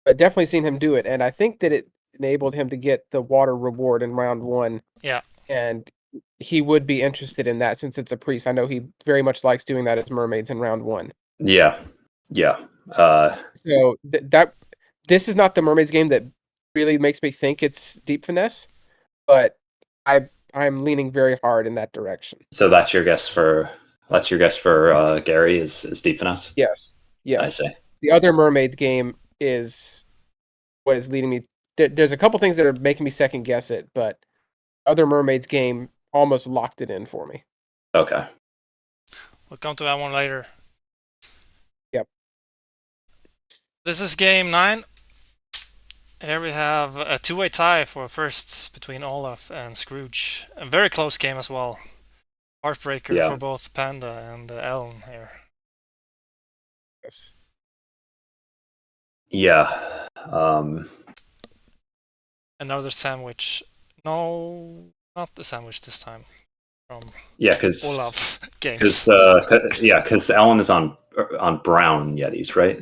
but definitely seen him do it, and I think that it enabled him to get the water reward in round one, Yeah. and he would be interested in that since it's a priest. I know he very much likes doing that as mermaids in round one. Yeah. Yeah. So that this is not the mermaids game that really makes me think it's Deep Finesse, but I'm leaning very hard in that direction. So that's your guess for Gary is Deep Finesse. Yes, I see. yes. The other mermaids game is what is leading me. There's a couple things that are making me second guess it, but other mermaids game almost locked it in for me. Okay. We'll come to that one later. Yep. This is game 9. Here we have a two-way tie for firsts between Olaf and Scrooge. A very close game as well. Heartbreaker Yeah. for both Panda and Ellen here. Yes. Yeah. Another sandwich. No, not the sandwich this time. From Yeah, because Olaf games. because Ellen is on brown Yetis, right?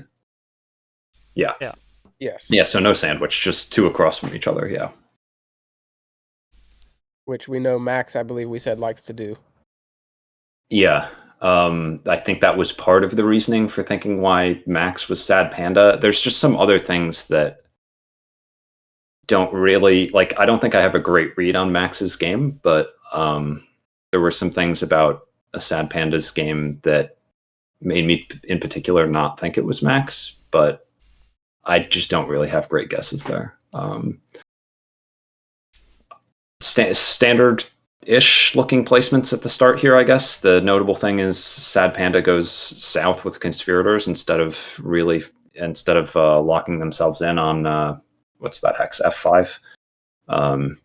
Yeah. Yeah. Yes. Yeah. So no sandwich, just two across from each other. Yeah. Which we know Max, I believe we said, likes to do. Yeah. I think that was part of the reasoning for thinking why Max was sad panda. There's just some other things that don't really like. I don't think I have a great read on Max's game, but there were some things about a sad panda's game that made me, in particular, not think it was Max. But I just don't really have great guesses there. Standard-ish looking placements at the start here, I guess. The notable thing is Sad Panda goes south with conspirators instead of locking themselves in on what's that hex F5. Well,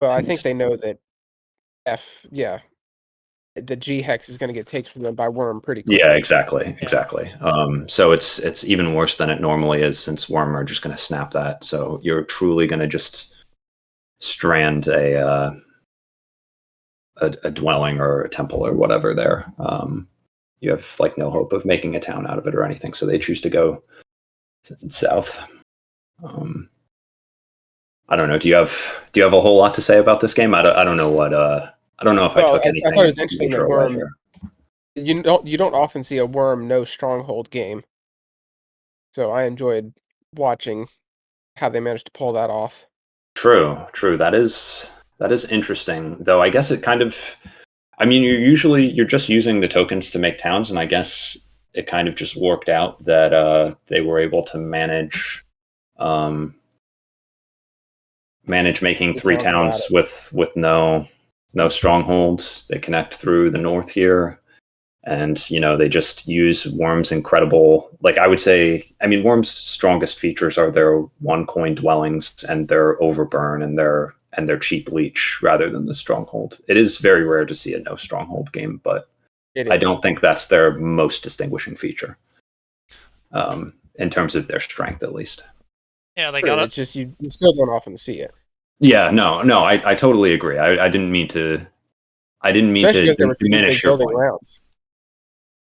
I think they know that the G hex is going to get taken from them by Worm pretty quickly. Yeah, exactly. So it's even worse than it normally is since Worm are just going to snap that. So you're truly going to just strand a dwelling or a temple or whatever there. You have like no hope of making a town out of it or anything. So they choose to go south. I don't know. Do you have a whole lot to say about this game? I don't know what. I don't know if I took anything. I thought it was interesting that major away here. you don't often see a Worm no stronghold game, so I enjoyed watching how they managed to pull that off. True. That is interesting. Though I guess it kind of. I mean, you're just using the tokens to make towns, and I guess it kind of just worked out that they were able to manage making three towns with no strongholds. They connect through the north here, and they just use Worm's incredible. Like I would say, I mean, Worm's strongest features are their one coin dwellings and their overburn and their cheap leech rather than the stronghold. It is very rare to see a no stronghold game, but I don't think that's their most distinguishing feature, in terms of their strength, at least. Yeah, they got it. It's just you still don't often see it. Yeah, no, I totally agree. I didn't mean to. Especially because there were diminish your point. Rounds.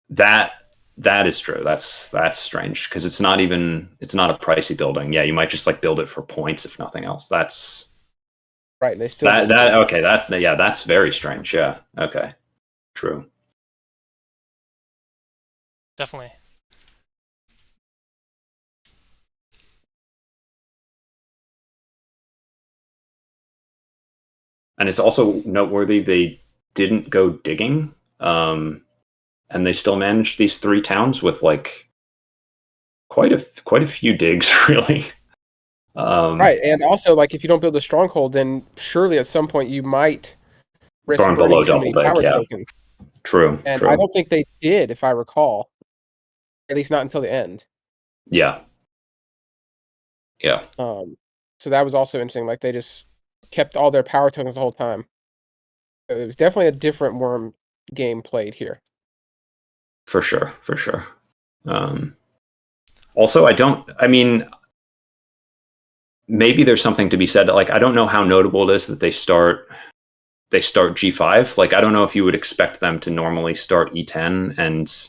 That is true. That's strange because it's not a pricey building. Yeah, you might just like build it for points if nothing else. That's right. They still that's very strange. Yeah. Okay. True. Definitely. And it's also noteworthy they didn't go digging, and they still managed these three towns with like quite a few digs, really. Right, and also like if you don't build a stronghold, then surely at some point you might risk burn burning below too many power tokens. True. And I don't think they did, if I recall. At least not until the end. Yeah. So that was also interesting. Like they just kept all their power tokens the whole time. It was definitely a different Worm game played here. For sure. Also, maybe there's something to be said that, like, I don't know how notable it is that they start G5. Like, I don't know if you would expect them to normally start E10 and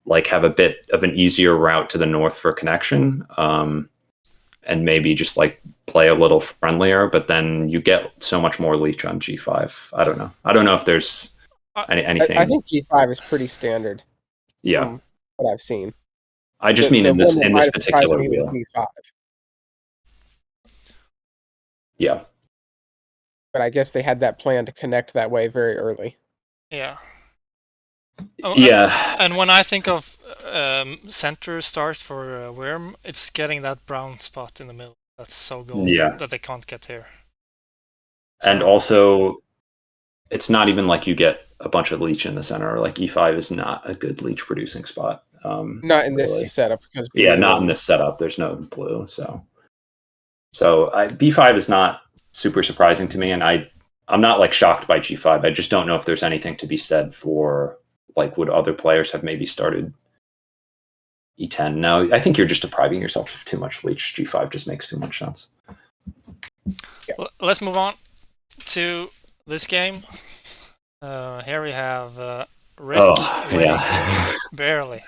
like have a bit of an easier route to the north for connection, and maybe just like play a little friendlier, but then you get so much more leech on G5. I don't know if there's anything. I think G5 is pretty standard. Yeah, from what I've seen. I just mean in this one that might have surprised particular me wheel. was G5. Yeah. But I guess they had that plan to connect that way very early. Yeah. Oh, Yeah. And when I think of center start for Worm, it's getting that brown spot in the middle. That's so golden that they can't get here. And also, it's not even like you get a bunch of leech in the center. Like E5 is not a good leech producing spot. Not in this setup because not in this setup. There's no blue, so B5 is not super surprising to me, and I'm not like shocked by G5. I just don't know if there's anything to be said for like would other players have maybe started E10. No, I think you're just depriving yourself of too much leech. G5 just makes too much sense. Yeah. Well, let's move on to this game. Here we have Rick winning barely.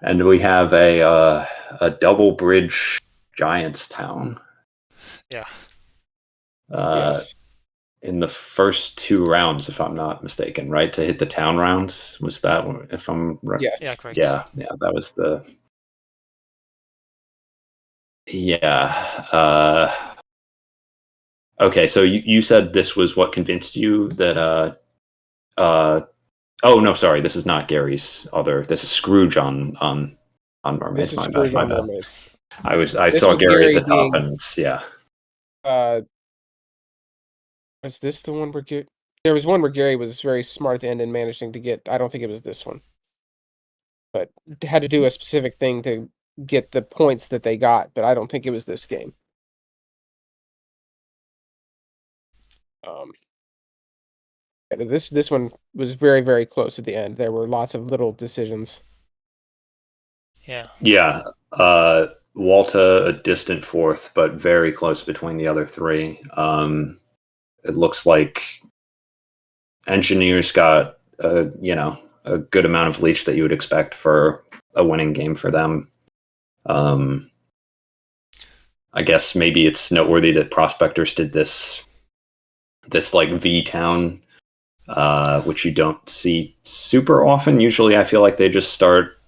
And we have a double bridge Giants town. Yeah. Yes. In the first 2 rounds, if I'm not mistaken, right? To hit the town rounds, was that, if I'm right? Yes. Yeah, correct. Yeah, that was the... Yeah. Okay, so you said this was what convinced you that... oh, no, sorry, this is not Gary's other... This is Scrooge on Mermaids. This is Scrooge on Mermaids. I saw Gary at the top, and yeah. Was this the one where there was one where Gary was very smart at the end and managing to get... I don't think it was this one. But had to do a specific thing to get the points that they got, but I don't think it was this game. This one was very, very close at the end. There were lots of little decisions. Yeah. Yeah. Walta a distant fourth, but very close between the other 3. It looks like Engineers got a good amount of leech that you would expect for a winning game for them. I guess maybe it's noteworthy that Prospectors did this like V town, which you don't see super often. Usually I feel like they just start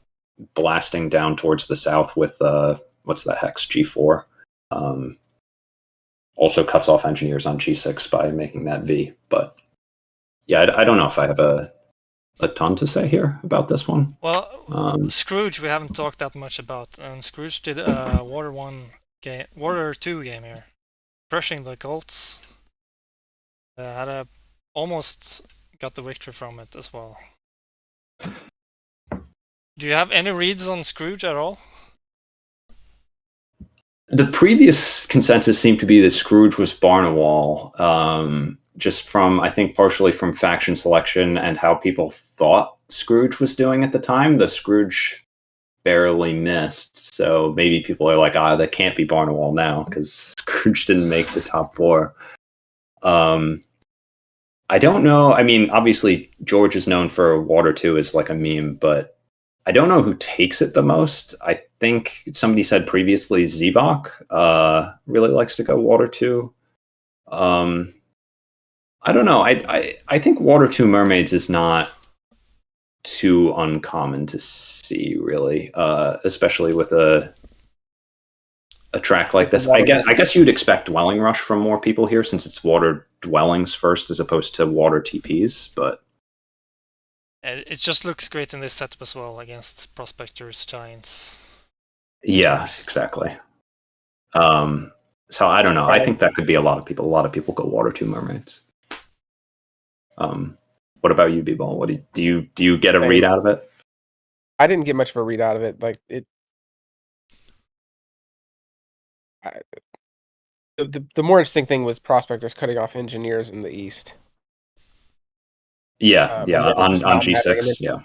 blasting down towards the south with what's the hex, G4. Also cuts off Engineers on G6 by making that V. But yeah, I don't know if I have a ton to say here about this one. Well, Scrooge we haven't talked that much about, and Scrooge did a Water 2 game here, crushing the Colts. Almost got the victory from it as well. Do you have any reads on Scrooge at all? The previous consensus seemed to be that Scrooge was Barnawall, just from, I think, partially from faction selection and how people thought Scrooge was doing at the time. The Scrooge barely missed, so maybe people are like, that can't be Barnawall now because Scrooge didn't make the top 4. I don't know. I mean, obviously, George is known for Water 2 as like a meme, but I don't know who takes it the most. I think somebody said previously Zivok really likes to go Water 2. I don't know. I think Water 2 Mermaids is not too uncommon to see, really, especially with a track like this. I guess you'd expect Dwelling Rush from more people here since it's water dwellings first as opposed to water TPs, but it just looks great in this setup as well against Prospectors, Giants. Yeah, exactly. So I don't know. I think that could be a lot of people. A lot of people go Water 2 Mermaids. What about you, B-Ball? What do you get a read out of it? I didn't get much of a read out of it. Like it, the more interesting thing was Prospectors cutting off Engineers in the east. Yeah, on G6. Yeah.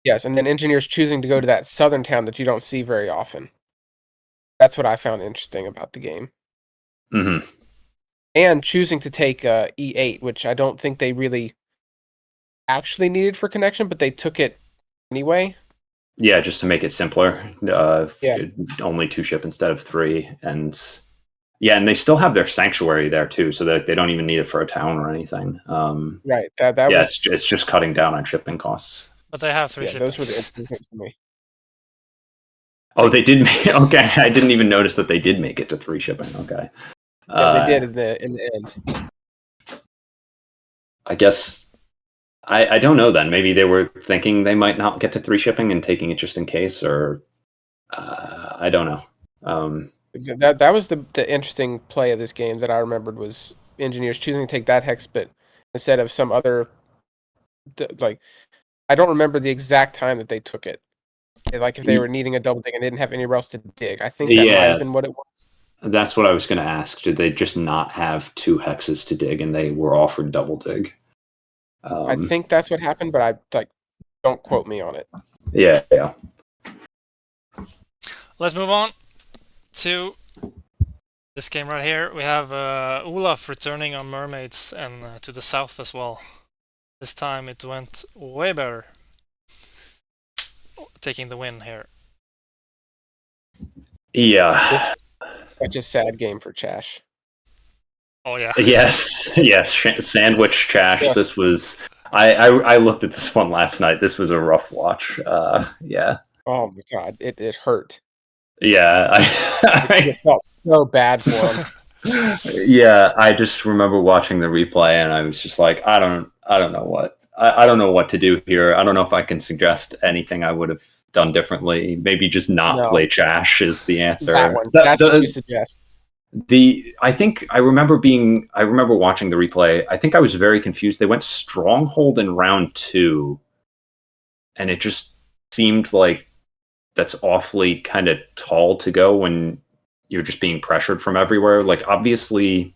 Yes, and then Engineers choosing to go to that southern town that you don't see very often. That's what I found interesting about the game. Hmm. And choosing to take E8, which I don't think they really actually needed for connection, but they took it anyway. Yeah, just to make it simpler. Yeah. Only 2 ship instead of 3, and yeah, and they still have their sanctuary there too, so that they don't even need it for a town or anything. Right. That Yeah, was it's just cutting down on shipping costs. But they have 3 yeah. shipping. Those were the interesting things to me. Oh, they did make okay. I didn't even notice that they did make it to 3 shipping. Okay. Yeah, they did in the end. I guess I don't know then. Maybe they were thinking they might not get to 3 shipping and taking it just in case, or I don't know. That was the interesting play of this game that I remembered was engineers choosing to take that hex bit instead of some other like I don't remember the exact time that they took it. Like if they were needing a double dig and didn't have anywhere else to dig. I think that might have Yeah, been what it was. that's what I was going to ask. Did they just not have 2 hexes to dig and they were offered double dig? I think that's what happened, but I don't quote me on it. Yeah. Let's move on to this game right here. We have Olaf returning on Mermaids and to the south as well. This time it went way better. Taking the win here. Yeah. This such a sad game for Chash. Oh yeah. Yes. Sandwich Chash. Yes. This was. I looked at this one last night. This was a rough watch. Yeah. Oh my god, it hurt. Yeah. I just felt so bad for him. Yeah, I just remember watching the replay and I was just like, I don't know what I don't know what to do here. I don't know if I can suggest anything I would have done differently. Maybe just not play Chash is the answer. That one. That's what you suggest. I think I remember watching the replay. I think I was very confused. They went Stronghold in round 2, and it just seemed like that's awfully kind of tall to go when you're just being pressured from everywhere. Like, obviously,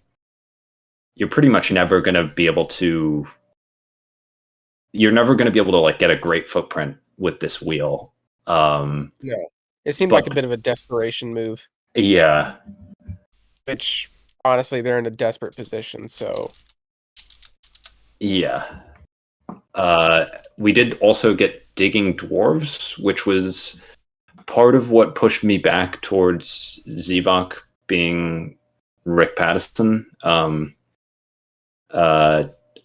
you're pretty much never going to be able to. You're never going to be able to like get a great footprint with this wheel. No, it seemed like a bit of a desperation move. Yeah. Which honestly, they're in a desperate position. So. Yeah. We did also get Digging Dwarves, which was part of what pushed me back towards Zivok being Rick Pattison.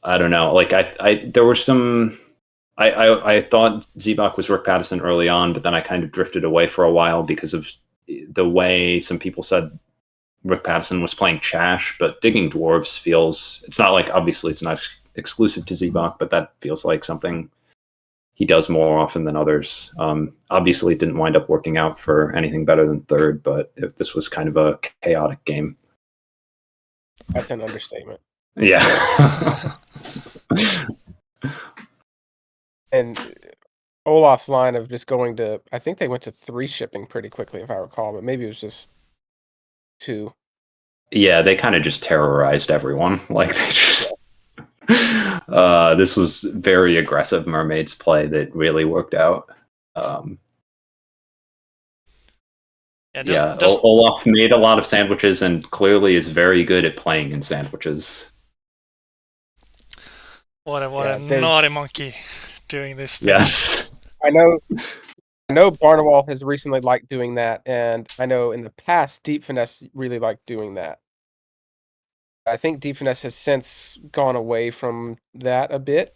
I don't know. Like there were some. I thought Zivok was Rick Pattison early on, but then I kind of drifted away for a while because of the way some people said Rick Pattison was playing Chash. But Digging Dwarves feels, it's not like, obviously it's not exclusive to Zivok, but that feels like something he does more often than others. Obviously it didn't wind up working out for anything better than third, but this was kind of a chaotic game. That's an understatement. Yeah. And Olaf's line of just going to, I think they went to 3 shipping pretty quickly, if I recall, but maybe it was just 2. Yeah, they kind of just terrorized everyone. Like, they just... this was very aggressive Mermaids play that really worked out. Olaf made a lot of sandwiches and clearly is very good at playing in sandwiches. What a naughty monkey doing this thing. Yes. I know Barnawall has recently liked doing that, and I know in the past Deep Finesse really liked doing that. I think Deep Finesse has since gone away from that a bit.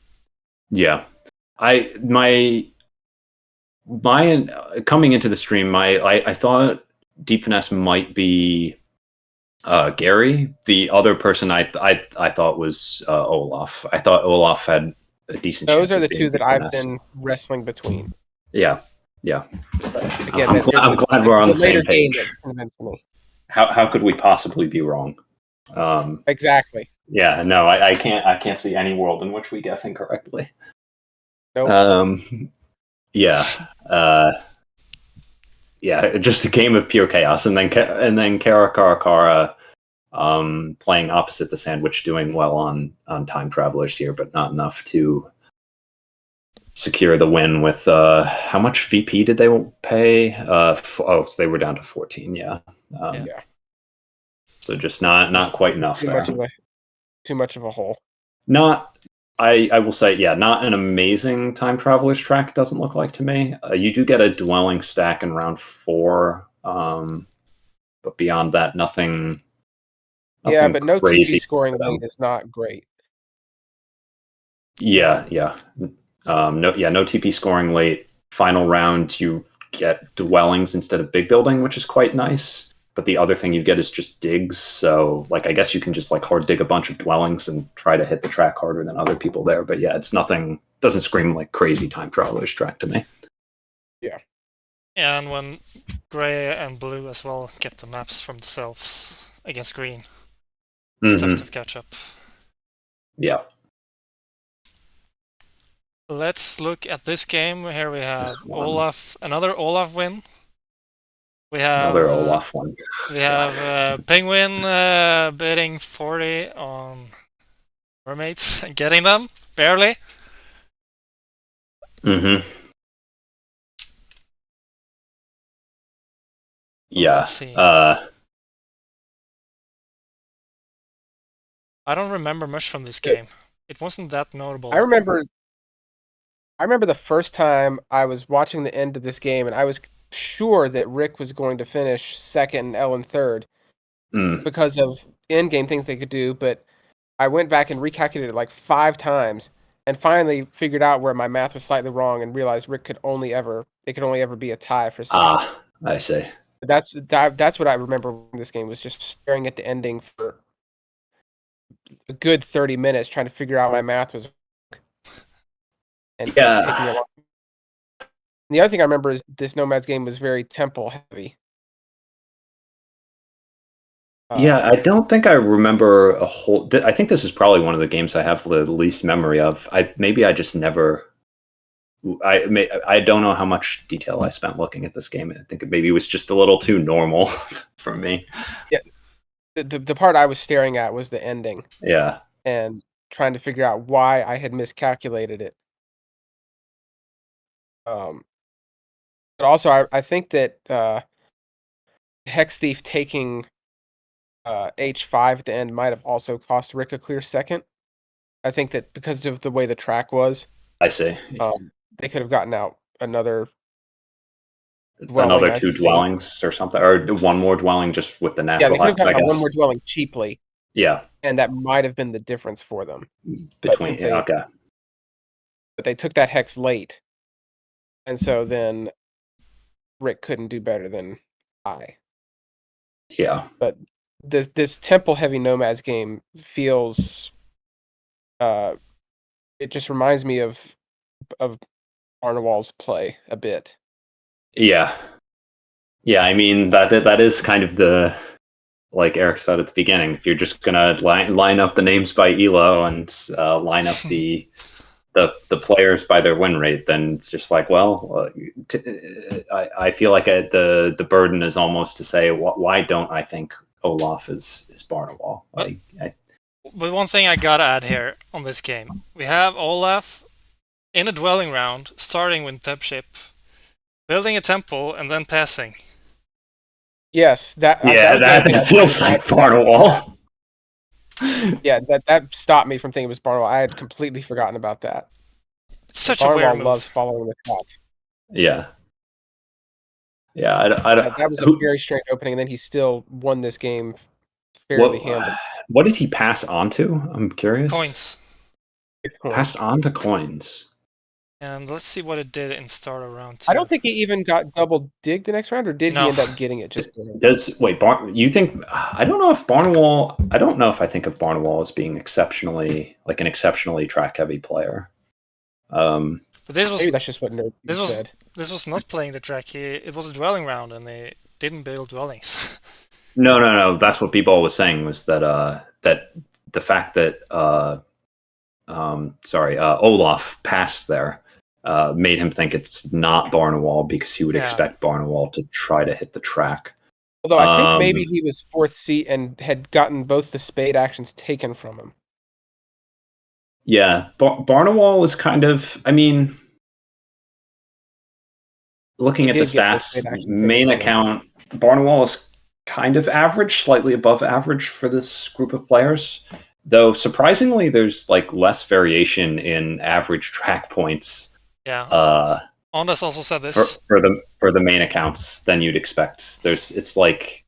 Yeah. My coming into the stream, I thought Deep Finesse might be Gary. The other person I thought was Olaf. I thought Olaf had a decent chance. Those are the two that I've been wrestling between. Yeah. But again, I'm glad we're on the same page. How could we possibly be wrong? Exactly. Yeah, no, I can't see any world in which we guess incorrectly. Nope. Yeah. Yeah, just a game of pure chaos, and then Kara playing opposite the sandwich, doing well on time travelers here, but not enough to secure the win with how much VP did they pay? They were down to 14. Yeah. Yeah. So just not quite enough there. Too much of a hole. Not. I will say, yeah, not an amazing time traveler's track. Doesn't look like to me. You do get a dwelling stack in round 4, but beyond that, nothing. Yeah, but no crazy TP scoring late is not great. Yeah. No TP scoring late. Final round, you get dwellings instead of big building, which is quite nice. But the other thing you get is just digs. So, like, I guess you can just like hard dig a bunch of dwellings and try to hit the track harder than other people there. But yeah, it's nothing. Doesn't scream like crazy time traveler's track to me. Yeah. Yeah, and when gray and blue as well get the maps from themselves against green, it's tough to catch up. Yeah. Let's look at this game. Here we have Olaf, another Olaf win. We have another Olaf one. We have Penguin bidding 40 on mermaids and getting them barely. Yeah. Let's see. I don't remember much from this game. It wasn't that notable. I remember the first time I was watching the end of this game, and I was sure that Rick was going to finish second and Ellen third because of in-game things they could do, but I went back and recalculated like 5 times and finally figured out where my math was slightly wrong and realized Rick could only ever be a tie for second. I see. That's what I remember when this game was just staring at the ending for a good 30 minutes trying to figure out my math was and taking a long. And the other thing I remember is this Nomads game was very temple heavy. Yeah, I don't think I remember a whole. I think this is probably one of the games I have the least memory of. Maybe I just never. I don't know how much detail I spent looking at this game. I think maybe it was just a little too normal for me. Yeah, the part I was staring at was the ending. Yeah, and trying to figure out why I had miscalculated it. But also, I think that Hex Thief taking H5 at the end might have also cost Rick a clear second. I think that because of the way the track was, I see. They could have gotten out another 2 dwellings or something, or one more dwelling just with the natural. Yeah, they could have gotten one more dwelling cheaply. Yeah, and that might have been the difference for them. But they took that hex late, and so then Rick couldn't do better than I. Yeah. But this temple heavy Nomads game feels it just reminds me of Barnawal's play a bit. Yeah. Yeah, I mean that is kind of the, like Eric said at the beginning, if you're just gonna line up the names by elo and line up the players by their win rate, then it's just like, well, I feel like the burden is almost to say, why don't I think Olaf is Barnawal? But one thing I gotta add here on this game, we have Olaf in a dwelling round, starting with Tebship, building a temple, and then passing. Yes, that feels like Barnawal. Yeah, that stopped me from thinking it was Barnawal. I had completely forgotten about that. It's such a weird move. Barnawal loves following the track. Yeah. Yeah, that was a very strange opening, and then he still won this game fairly handily. What did he pass on to? I'm curious. Coins. Passed on to coins. And let's see what it did in start of round 2. I don't think he even got double dig the next round, or did he end up getting it? You think? I don't know if Barnawal. I don't know if I think of Barnawal as being an exceptionally track heavy player. But maybe that's just what nerd said. This was not playing the track. It was a dwelling round, and they didn't build dwellings. No. That's what B-Ball was saying, was that that the fact that Olaf passed there made him think it's not Barnawal, because he would expect Barnawal to try to hit the track. Although I think maybe he was 4th seat and had gotten both the spade actions taken from him. Yeah, Barnawal is kind of, I mean, looking at the did get those stats, spade actions main taken from them. account, Barnwell is kind of average, slightly above average for this group of players. Though surprisingly, there's like less variation in average track points. Yeah. Ondas also said this. For the main accounts than you'd expect. It's like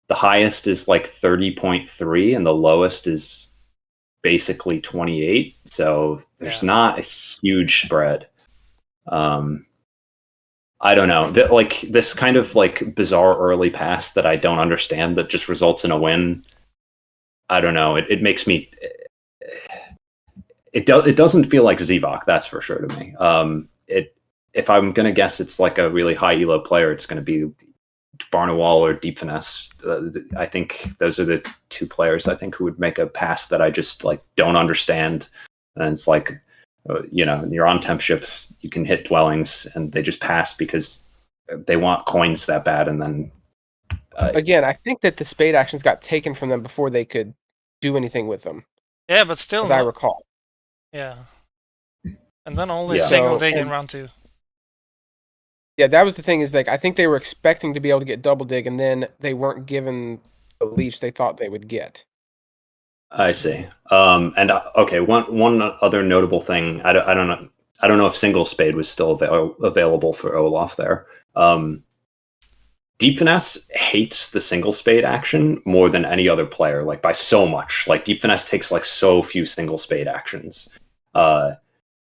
the highest is like 30.3 and the lowest is basically 28. So there's not a huge spread. I don't know. Like this kind of like bizarre early pass that I don't understand that just results in a win. I don't know. It makes me. It doesn't feel like Zivok, that's for sure to me. If I'm gonna guess, it's like a really high elo player. It's gonna be Barnawal or Deep Finesse. I think those are the two players I think who would make a pass that I just like don't understand. And it's like, you're on temp shift, you can hit dwellings, and they just pass because they want coins that bad. And then again, I think that the spade actions got taken from them before they could do anything with them. Yeah, but still, as I recall. Yeah, and then only single dig in round 2. Yeah, that was the thing. Is like I think they were expecting to be able to get double dig, and then they weren't given the leech they thought they would get. I see. And okay, one other notable thing. I don't know if single spade was still available for Olaf there. Deep Finesse hates the single spade action more than any other player, like by so much. Like Deep Finesse takes like so few single spade actions.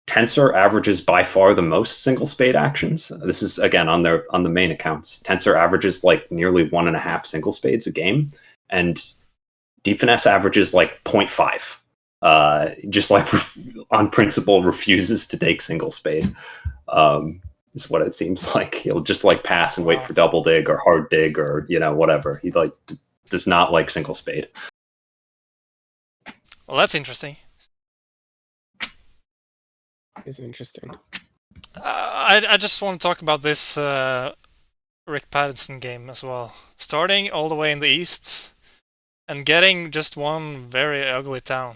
Tensor averages by far the most single spade actions. This is again on the main accounts. Tensor averages like nearly 1.5 single spades a game, and Deep Finesse averages like 0.5. Just like on principle refuses to take single spade. Is what it seems like. He'll just like pass and wait for double dig or hard dig or whatever. He like does not like single spade. Well, that's interesting. Is interesting. I just want to talk about this Rick Patterson game as well. Starting all the way in the east and getting just one very ugly town.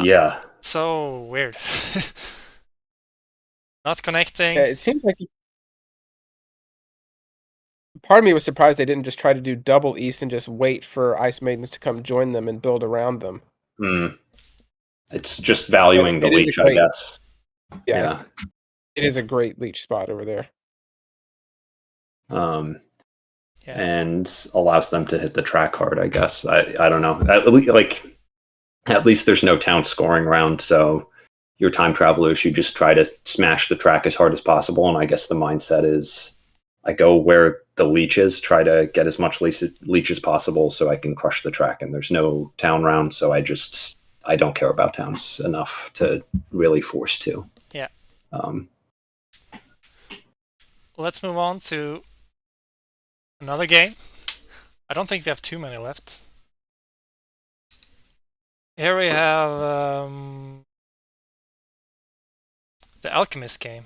Yeah. So weird. Not connecting. Yeah, it seems like part of me was surprised they didn't just try to do double east and just wait for Ice Maidens to come join them and build around them. It's just valuing the leech, I guess. Yeah. It is a great leech spot over there. And allows them to hit the track hard, I guess. I don't know. At least there's no town scoring round, so your time travelers, you just try to smash the track as hard as possible. And I guess the mindset is I go where the leech is, try to get as much leech as possible so I can crush the track. And there's no town round, so I don't care about towns enough to really force to. Yeah. Let's move on to another game. I don't think we have too many left. Here we have the Alchemist game,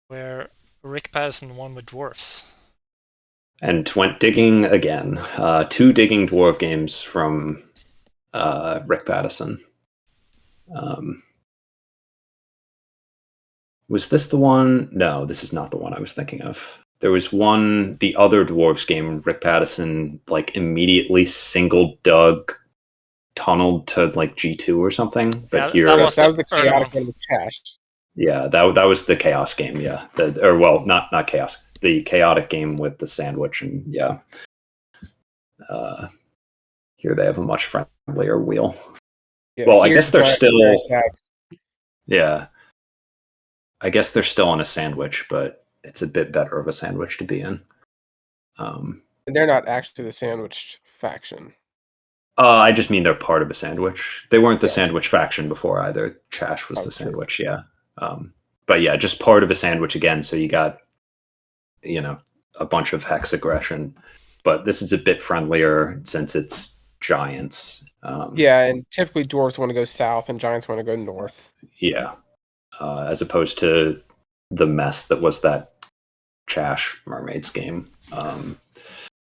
where Rick Patterson won with dwarfs. And went digging again. 2 digging dwarf games from Rick Patterson. Was this the one? No, this is not the one I was thinking of. There was one, the other dwarves game, Rick Patterson like immediately single dug, tunneled to like G2 or something. But that was the chaotic one with Cash. Yeah, that was the chaos game. Yeah, not chaos. The chaotic game with the sandwich, and here they have a much friendlier wheel. Yeah, well, I guess they're still. Yeah, I guess they're still on a sandwich, but it's a bit better of a sandwich to be in. And they're not actually the sandwich faction. I just mean they're part of a sandwich. They weren't the sandwich faction before either. Trash was the sandwich, true. Yeah. But yeah, just part of a sandwich again. So you got, a bunch of hex aggression. But this is a bit friendlier since it's giants. Yeah, and typically dwarves want to go south and giants want to go north. Yeah. As opposed to the mess that was that Trash Mermaids game.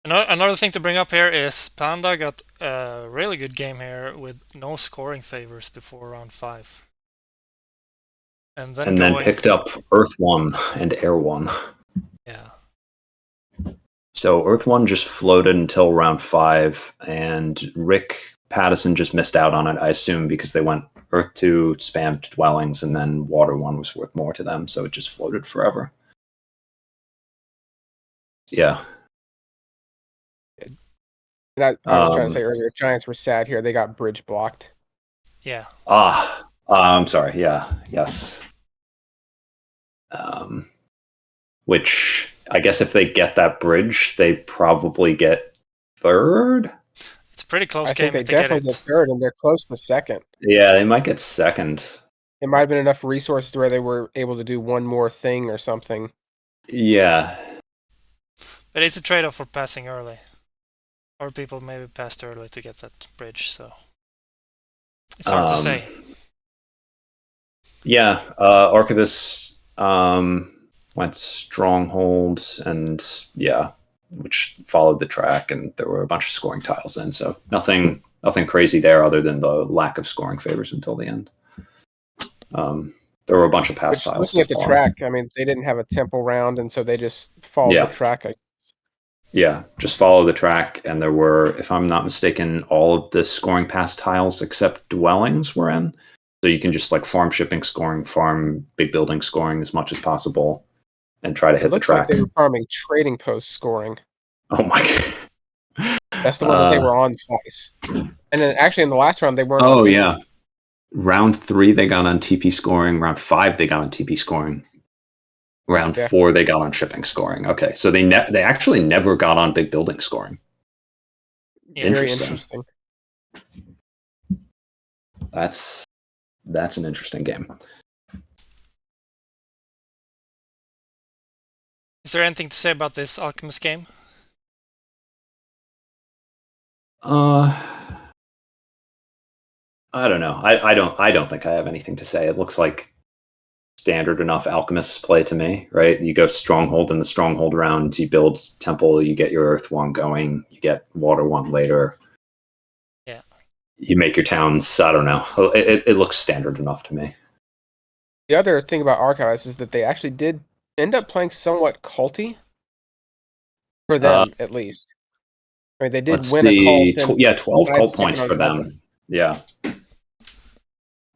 Another thing to bring up here is Panda got a really good game here with no scoring favors before round 5. And then and then picked up Earth 1 and Air 1. Yeah. So Earth 1 just floated until round 5, and Rick Pattison just missed out on it, I assume, because they went Earth 2, spammed dwellings, and then Water 1 was worth more to them, so it just floated forever. Yeah. And I was trying to say earlier, Giants were sad here. They got bridge blocked. Yeah. I'm sorry. Yeah. Yes. Which I guess if they get that bridge, they probably get third. It's a pretty close I game. think they definitely get third, and they're close to second. Yeah, they might get second. It might have been enough resources where they were able to do one more thing or something. Yeah. But it's a trade-off for passing early. Or people maybe passed early to get that bridge, so it's hard to say. Yeah, Archivist went Stronghold, and yeah, which followed the track, and there were a bunch of scoring tiles in, so nothing crazy there other than the lack of scoring favors until the end. There were a bunch of pass tiles. Looking at the track, I mean, they didn't have a tempo round, and so they just followed the track. Yeah, just follow the track, and there were, if I'm not mistaken, all of the scoring pass tiles except dwellings were in. So you can just like farm shipping scoring, farm big building scoring as much as possible, and try to hit the track. Like they were farming trading post scoring. Oh my god. That's the one that they were on twice. And then actually in the last round they weren't on. Oh yeah. Round 3 they got on TP scoring, round 5 they got on TP scoring. Round 4 they got on shipping scoring. Okay, so they actually never got on big building scoring. Yeah, very interesting. That's an interesting game. Is there anything to say about this Alchemist game? I don't know. I don't think I have anything to say. It looks like standard enough Alchemist play to me, right? You go Stronghold in the Stronghold round, you build Temple, you get your Earth 1 going, you get Water 1 later. Yeah. You make your towns, I don't know. It looks standard enough to me. The other thing about Archivists is that they actually did end up playing somewhat culty. For them, at least. I mean, they did win a cult. 12 cult points for them. Yeah.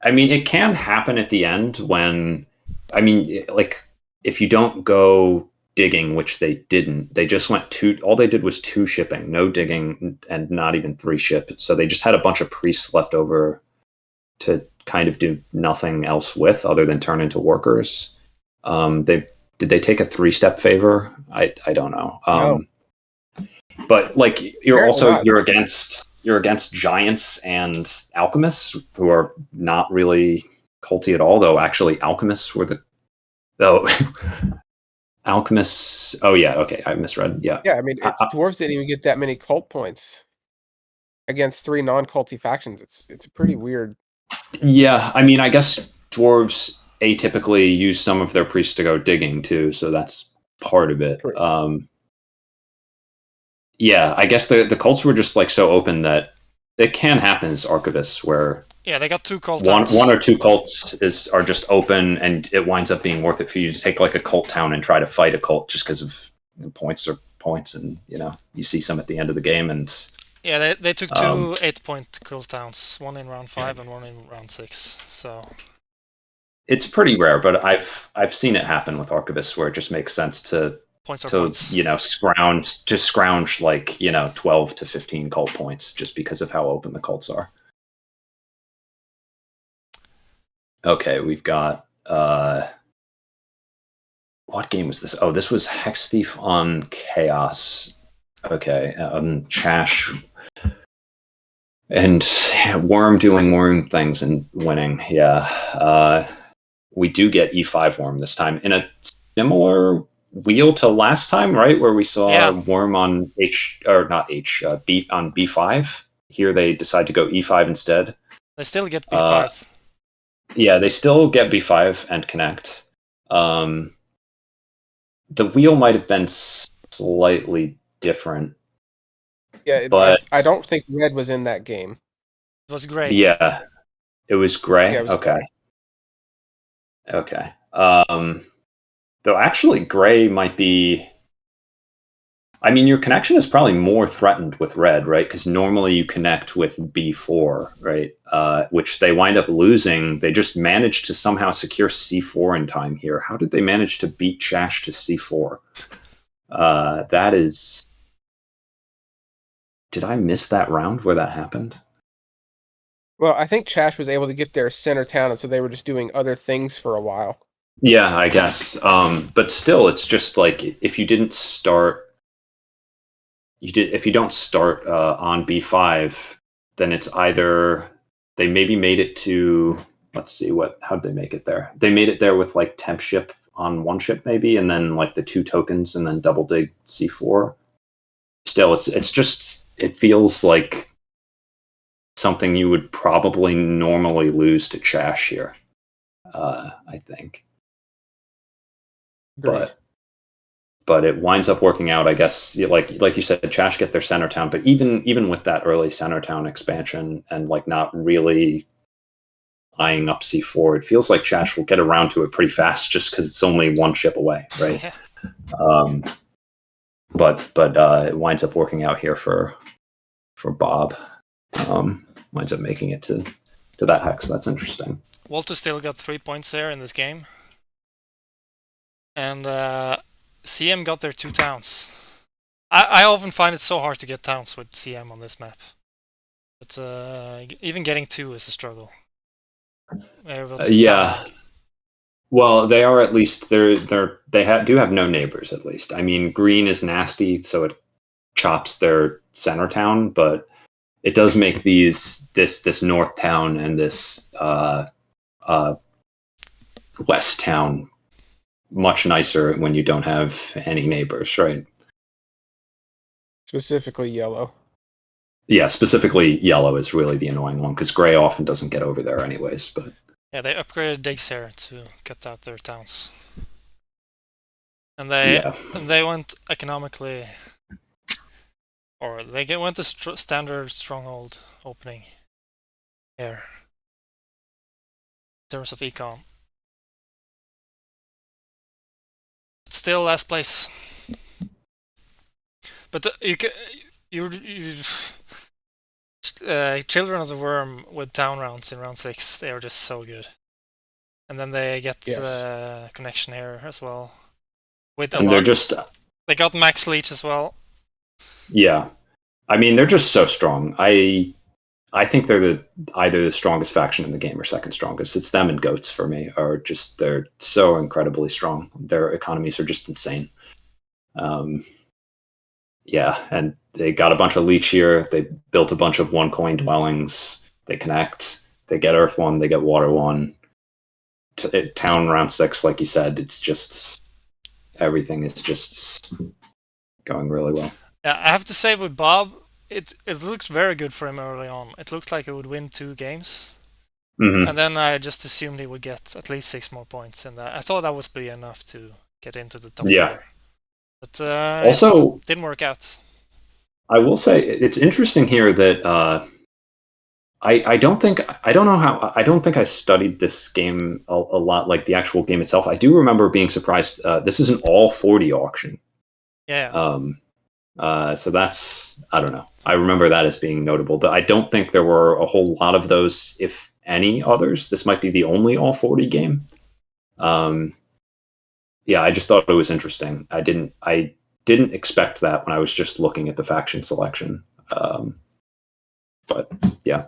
I mean, it can happen at the end when, I mean, like, if you don't go digging, which they didn't, they just went all they did was 2 shipping, no digging, and not even 3 ship. So they just had a bunch of priests left over to kind of do nothing else with other than turn into workers. Did they take a 3-step favor? I don't know. No. But like you're against giants and alchemists who are not really culty at all, though actually alchemists were alchemists. Oh yeah, okay, I misread. Yeah. Yeah, I mean dwarves didn't even get that many cult points against 3 non-culty factions. It's pretty weird. Yeah, I mean, I guess dwarves atypically use some of their priests to go digging too, so that's part of it. Yeah, I guess the cults were just like so open that it can happen as archivists where they got 2 cult towns. One or 2 cults are just open, and it winds up being worth it for you to take like a cult town and try to fight a cult just because of points, and you see some at the end of the game. And they took 2 8-point cult towns, one in round 5 and one in round 6. So it's pretty rare, but I've seen it happen with archivists where it just makes sense to scrounge like 12 to 15 cult points just because of how open the cults are. Okay, we've got what game was this? Oh, this was Hex Thief on Chaos. Okay, Chash and Worm doing Worm things and winning. Yeah, we do get E5 Worm this time in a similar wheel to last time, right? Where we saw Worm on B on B5. Here they decide to go E5 instead. They still get B5. Yeah, they still get B5 and connect. The wheel might have been slightly different. Yeah, but I don't think red was in that game. It was gray. Yeah, it was gray. Yeah, it was okay. gray. Okay. Though actually, gray might be. I mean, your connection is probably more threatened with red, right? Because normally you connect with B4, right? Which they wind up losing. They just managed to somehow secure C4 in time here. How did they manage to beat Chash to C4? That is. Did I miss that round where that happened? Well, I think Chash was able to get their center town, and so they were just doing other things for a while. Yeah, I guess. But still, it's just like if you didn't start. If you don't start on B5, then it's either they maybe made it to, let's see, how did they make it there? They made it there with like temp ship on one ship maybe, and then like the 2 tokens, and then double dig C4. Still, it's just, it feels like something you would probably normally lose to Chash here. I think. Agreed. But it winds up working out, I guess. Like you said, Chash get their center town, but even with that early center town expansion and like not really eyeing up C4, it feels like Chash will get around to it pretty fast, just because it's only one ship away, right? But it winds up working out here for Bob. Winds up making it to that hex. That's interesting. Walter still got 3 points there in this game, and CM got their 2 towns. I often find it so hard to get towns with CM on this map, but even getting 2 is a struggle. Yeah. Well, they are at least do have no neighbors at least. I mean, green is nasty, so it chops their center town, but it does make this north town and this west town much nicer when you don't have any neighbors, right? Specifically yellow. Yeah, specifically yellow is really the annoying one, because gray often doesn't get over there anyways. But yeah, they upgraded digs here to cut out their towns, and they went economically, or they went the standard stronghold opening here in terms of econ. But still last place. But Children of the Worm with town rounds in round 6, they are just so good. And then they get connection here as well. They got Max Leech as well. Yeah, I mean, they're just so strong. I think they're either the strongest faction in the game or second strongest. It's them and Goats for me. They're so incredibly strong. Their economies are just insane. Yeah, and they got a bunch of leech here. They built a bunch of 1-coin dwellings. They connect. They get Earth 1. They get Water 1. Town round 6, like you said, it's just everything is just going really well. Yeah, I have to say with Bob, it looked very good for him early on. It looked like he would win 2 games. Mm-hmm. And then I just assumed he would get at least 6 more points, and I thought that would be enough to get into the top 4. But also, it didn't work out. I will say it's interesting here that I don't think I studied this game a lot, like the actual game itself. I do remember being surprised. This is an all 40 auction. Yeah. So that's, I don't know. I remember that as being notable. But I don't think there were a whole lot of those, if any others. This might be the only all 40 game. Yeah, I just thought it was interesting. I didn't expect that when I was just looking at the faction selection. But yeah.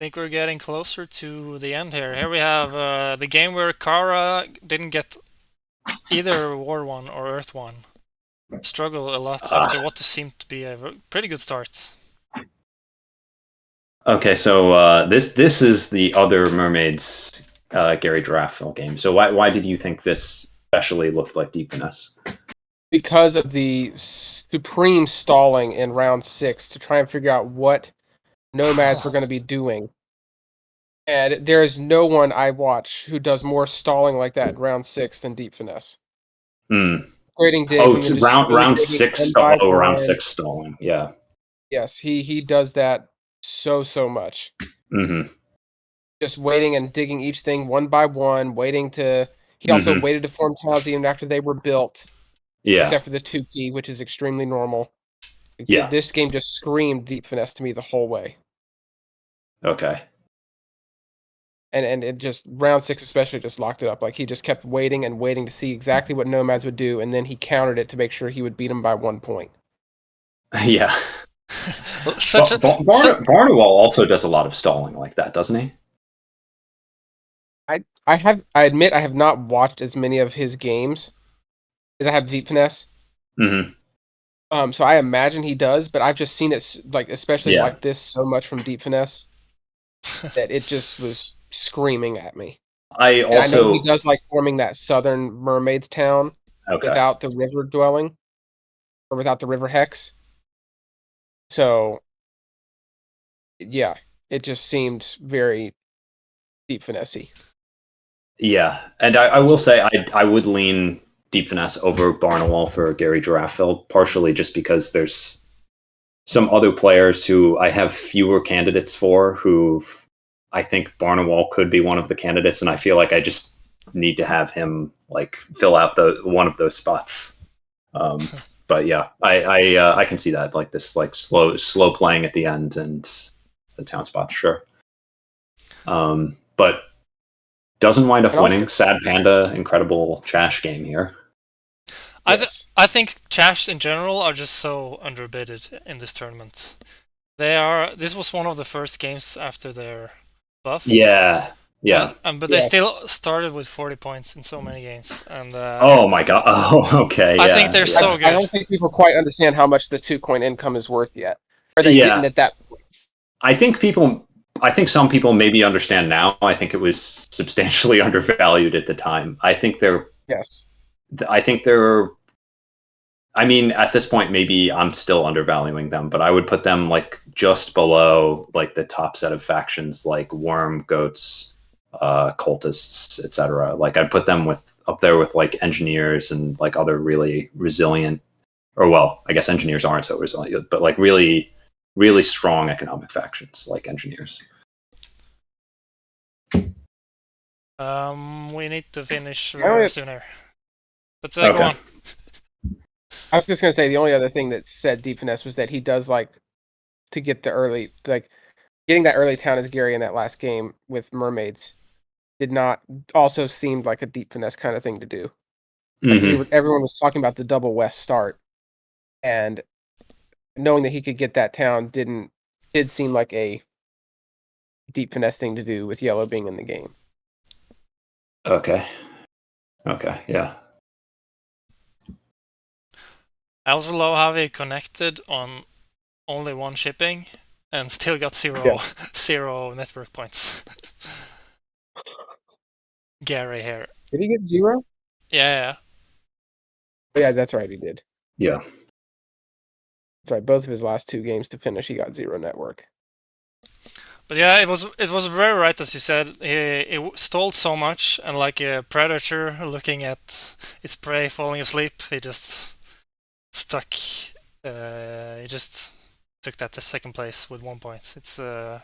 I think we're getting closer to the end here. Here we have the game where Kara didn't get either War 1 or Earth 1. Struggle a lot after what seemed to be a pretty good start. Okay, so this is the other Mermaids Gary Giraffel game. So why did you think this especially looked like Deep Finesse? Because of the supreme stalling in round 6 to try and figure out what nomads were going to be doing. And there is no one I watch who does more stalling like that in round 6 than Deep Finesse. Creating digs. It's round 6. Round 6 stalling. Yeah. Yes, he does that so much. Mm-hmm. just waiting and digging each thing one by one, waiting to. He also waited to form towns even after they were built, Yeah. except for the 2 key, which is extremely normal. Yeah. This game just screamed deep finesse to me the whole way. Okay. And it just round 6 especially just locked it up. Like he just kept waiting and waiting to see exactly what Nomads would do, and then he countered it to make sure he would beat him by 1 point. Yeah. Barnwell also does a lot of stalling like that, doesn't he? I admit I have not watched as many of his games as I have deep finesse. Mm-hmm. So I imagine he does, but I've just seen it like especially like this so much from deep finesse that it just was screaming at me. I know he does like forming that southern mermaids town without the river dwelling or without the river hex. So yeah, it just seemed very deep finesse-y. Yeah, and I will say I would lean deep finesse over Barnwell for Gary Giraffeld, partially just because there's some other players who I have fewer candidates for who I think Barnwell could be one of the candidates, and I feel like I just need to have him like fill out one of those spots. But yeah, I can see that, like this like slow playing at the end and the town spot, sure. But doesn't wind up winning. Sad Panda, incredible Chash game here. I think Chash in general are just so underbidded in this tournament. This was one of the first games after their buff. Yeah. But they still started with 40 points in so many games. And oh my god. Oh, okay. I think they're so good. I don't think people quite understand how much the 2-coin income is worth yet. Or they didn't at that point. I think some people maybe understand now. I think it was substantially undervalued at the time. I think they're I mean, at this point, maybe I'm still undervaluing them, but I would put them like just below like the top set of factions like Worm, Goats, Cultists, etc. Like I'd put them up there with like Engineers and like other really resilient, or well, I guess Engineers aren't so resilient, but like really, really strong economic factions like Engineers. We need to finish sooner. But go on. I was just gonna say the only other thing that said deep finesse was that he does like to get the early, like getting that early town as Gary in that last game with mermaids did not also seemed like a deep finesse kind of thing to do. Like everyone was talking about the double west start, and knowing that he could get that town did seem like a deep finesse thing to do with yellow being in the game. Okay, yeah. I also love how he connected on only 1 shipping and still got zero network points. Gary here. Did he get 0? Yeah. Oh, yeah, that's right, he did. Yeah. That's right, both of his last 2 games to finish, he got 0 network. But yeah, it was very right as you said. He stalled so much, and like a predator looking at its prey falling asleep, he just stuck. He just took that to second place with 1 point. It's I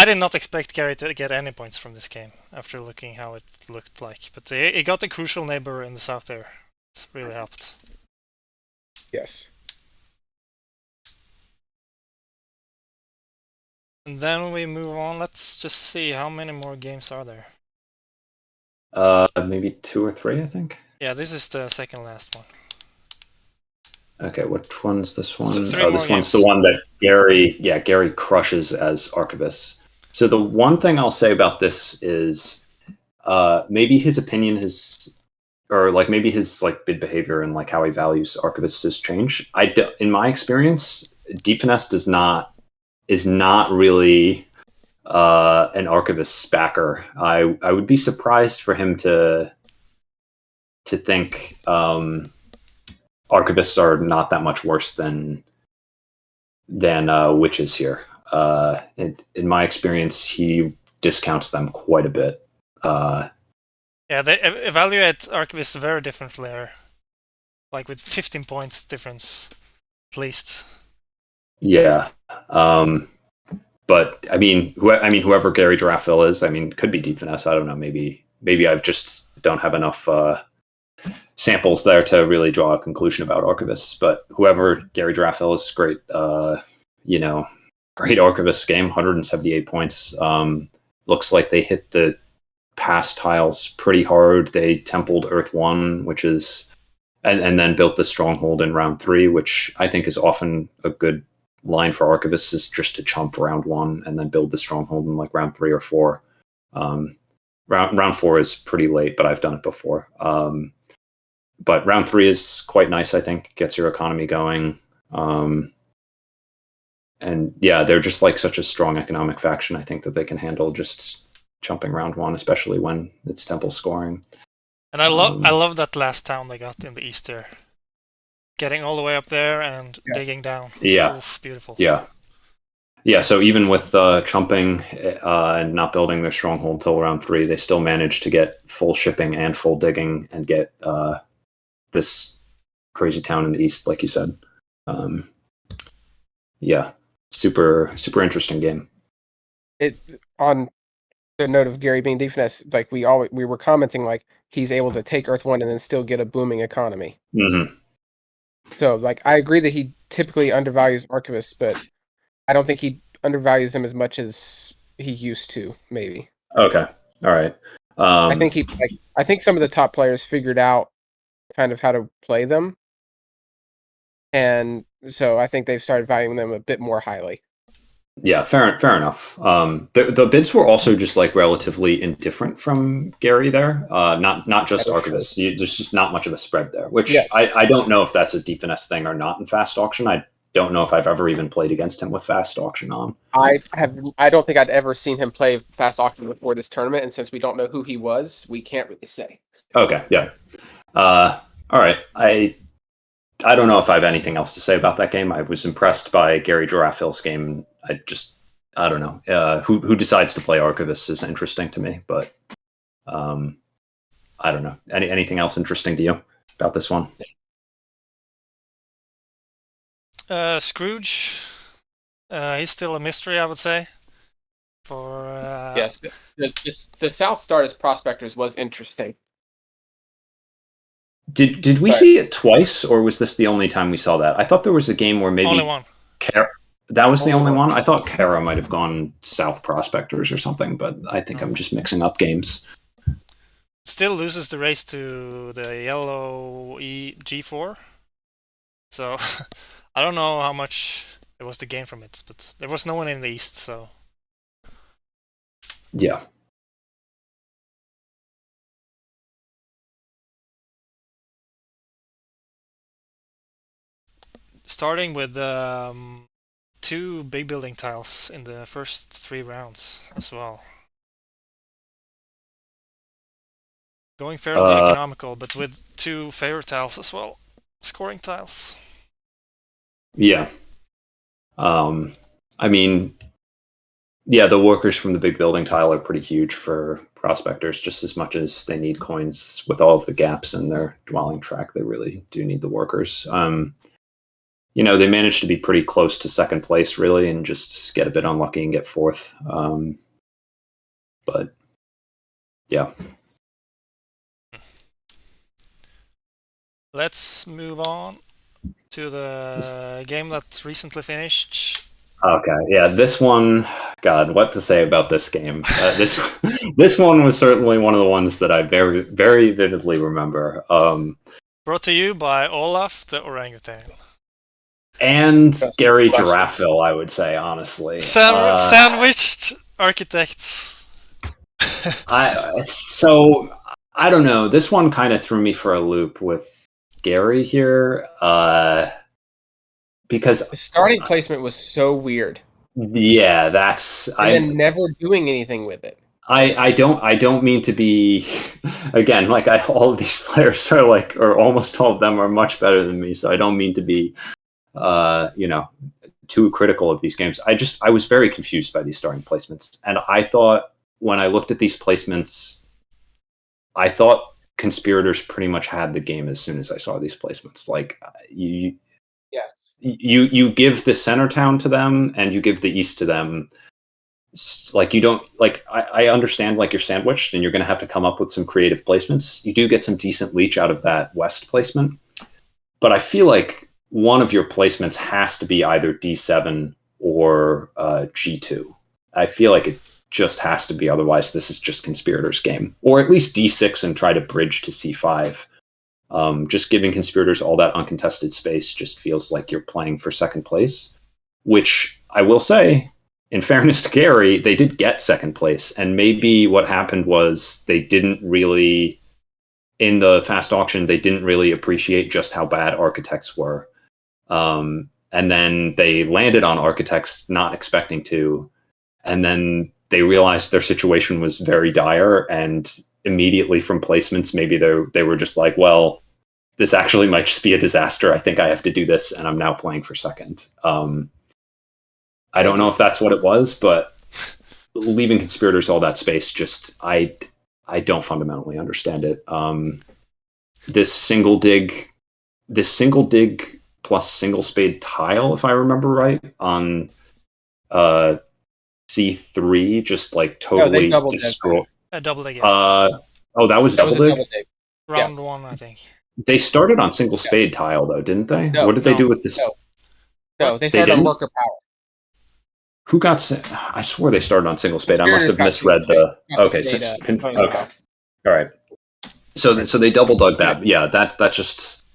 did not expect Gary to get any points from this game after looking how it looked like, but he got the crucial neighbor in the south there. It really helped. Yes. And then we move on. Let's just see how many more games are there. Maybe 2 or 3, I think. Yeah, this is the second last one. Okay, which one's this one? This one's the one that Gary crushes as Archivist. So the one thing I'll say about this is maybe his opinion maybe his like bid behavior and like how he values Archivists has changed. In my experience, Deep Finesse is not really an Archivist backer. I would be surprised for him to think Archivists are not that much worse than witches here. In my experience, he discounts them quite a bit. Yeah, they evaluate Archivists very differently, like with 15 points difference, at least. Yeah. but I mean, whoever Gary Giraffil is, I mean, could be deep finesse. I don't know. Maybe I just don't have enough samples there to really draw a conclusion about archivists. But whoever Gary Giraffil is, great. Great archivist game, 178 points. Looks like they hit the pass tiles pretty hard. They templed Earth 1, which is, and then built the stronghold in round 3, which I think is often a good line for archivists, is just to chump round 1 and then build the stronghold in like round 3 or 4. Round 4 is pretty late, but I've done it before. But round 3 is quite nice, I think. Gets your economy going. And yeah, they're just like such a strong economic faction. I think that they can handle just jumping round 1, especially when it's temple scoring. And I love that last town they got in the east there. Getting all the way up there and digging down. Yeah. Oof, beautiful. Yeah. Yeah, so even with chumping and not building their stronghold till round 3, they still managed to get full shipping and full digging and get this crazy town in the east, like you said. Yeah, super interesting game. It on the note of Gary being deep finesse, like we were commenting, like he's able to take Earth 1 and then still get a booming economy. Mm-hmm. So like I agree that he typically undervalues archivists, but I don't think he undervalues them as much as he used to. Maybe. Okay. All right. I think some of the top players figured out kind of how to play them, and so I think they've started valuing them a bit more highly. Yeah, fair enough. The bids were also just like relatively indifferent from Gary there. Not just archivists. There's just not much of a spread there, which yes. I don't know if that's a deep finesse thing or not in fast auction. I don't know if I've ever even played against him with fast auction on. I don't think I'd ever seen him play fast auction before this tournament, and since we don't know who he was, we can't really say. Okay, yeah. All right. I don't know if I have anything else to say about that game. I was impressed by Gary Giraffil's game. I don't know. Who decides to play archivists is interesting to me, but I don't know. Anything else interesting to you about this one? Scrooge. He's still a mystery, I would say. For yes, the South Stardust Prospectors was interesting. Did we see it twice, or was this the only time we saw that? I thought there was a game where maybe only one. That was the only one? I thought Kara might have gone South Prospectors or something, but I think I'm just mixing up games. Still loses the race to the yellow G4. So I don't know how much there was to gain from it, but there was no one in the east, so yeah. Starting with 2 big building tiles in the first 3 rounds as well. Going fairly economical, but with 2 favor tiles as well. Scoring tiles. Yeah. I mean, yeah, the workers from the big building tile are pretty huge for prospectors, just as much as they need coins with all of the gaps in their dwelling track. They really do need the workers. They managed to be pretty close to second place, really, and just get a bit unlucky and get 4th. But, yeah. Let's move on to the game that recently finished. Okay, yeah, this one, God, what to say about this game? This one was certainly one of the ones that I very, very vividly remember. Brought to you by Olaf the Orangutan. And Gary Giraffil, I would say, honestly. Sandwiched architects. I don't know. This one kind of threw me for a loop with Gary here, because the starting placement was so weird. Yeah, then never doing anything with it. I don't mean to be, again, like all of these players are like, or almost all of them are much better than me, so I don't mean to be too critical of these games. I was very confused by these starting placements, and I thought when I looked at these placements, I thought conspirators pretty much had the game as soon as I saw these placements. Like you give the center town to them and you give the east to them, like you don't like I understand like you're sandwiched and you're going to have to come up with some creative placements. You do get some decent leech out of that west placement, but I feel like one of your placements has to be either D7 or G2. I feel like it just has to be, otherwise this is just Conspirators' game, or at least D6 and try to bridge to C5. Just giving Conspirators all that uncontested space just feels like you're playing for second place, which I will say, in fairness to Gary, they did get second place, and maybe what happened was they didn't really, in the fast auction, they didn't really appreciate just how bad Architects were. And then they landed on Architects not expecting to, and then they realized their situation was very dire, and immediately from placements, maybe they were just like, well, this actually might just be a disaster. I think I have to do this, and I'm now playing for second. I don't know if that's what it was, but leaving Conspirators all that space, just I don't fundamentally understand it. This single dig plus single spade tile, if I remember right, on C3, just like totally destroyed. A double dig. Oh, that was double dig? Round one, I think. They started on single spade tile, though, didn't they? What did they do with this? No, they started on worker power. Who got? I swore they started on single spade. I must have misread the. Okay, okay, all right. So they double dug that. Yeah, that just.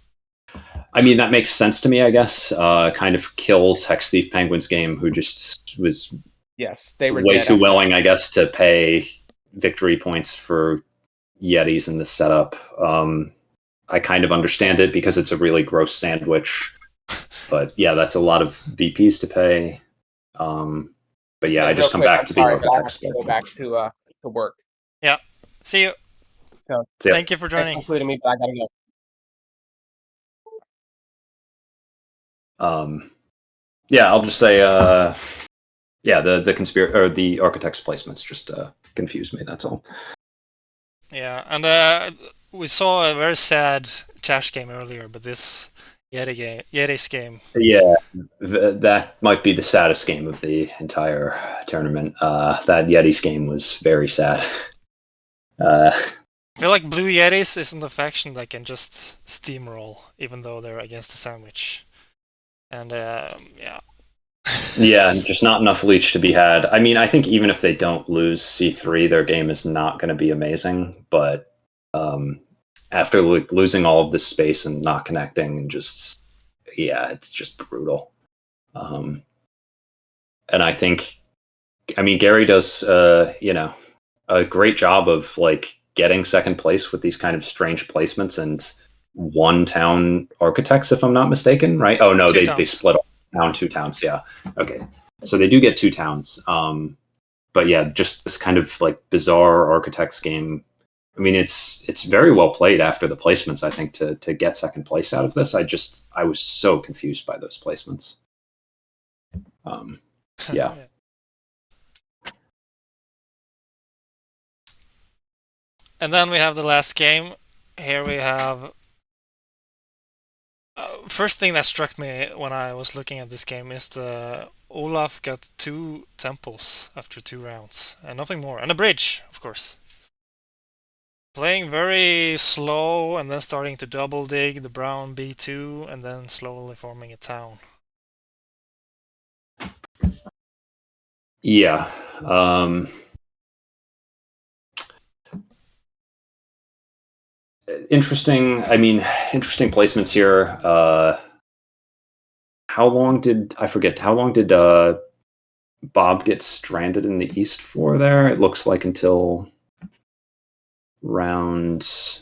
I mean, that makes sense to me. I guess kind of kills Hex Thief Penguin's game, who just was. Yes, they were way too willing, I guess, to pay victory points for Yetis in this setup. I kind of understand it because it's a really gross sandwich, but yeah, that's a lot of VPs to pay. But yeah, I just come back to the Architects. Go back to work. Yeah. See you. So, thank you for joining. Including me, but I gotta go. Yeah, I'll just say, yeah, the Architects placements just confused me. That's all. Yeah, and we saw a very sad Chash game earlier, but this Yeti's game. Yeah, that might be the saddest game of the entire tournament. That Yetis game was very sad. I feel like Blue Yetis isn't the faction that can just steamroll, even though they're against the sandwich. And yeah. Yeah, just not enough leech to be had. I mean, I think even if they don't lose C3, their game is not going to be amazing. But after losing all of this space and not connecting, and just it's just brutal. And I think, I mean, Gary does a great job of like getting second place with these kind of strange placements and one town Architects, if I'm not mistaken, right? Oh no, they split up. Down 2 towns, yeah. Okay, so they do get 2 towns. But yeah, just this kind of like bizarre Architects game. I mean, it's very well played after the placements. I think to get second place out of this, I was so confused by those placements. Yeah. And then we have the last game. Here we have. First thing that struck me when I was looking at this game is the Olaf got 2 temples after 2 rounds, and nothing more. And a bridge, of course. Playing very slow, and then starting to double dig the brown B2, and then slowly forming a town. Yeah. Interesting placements here. How long did Bob get stranded in the east for there? It looks like until round.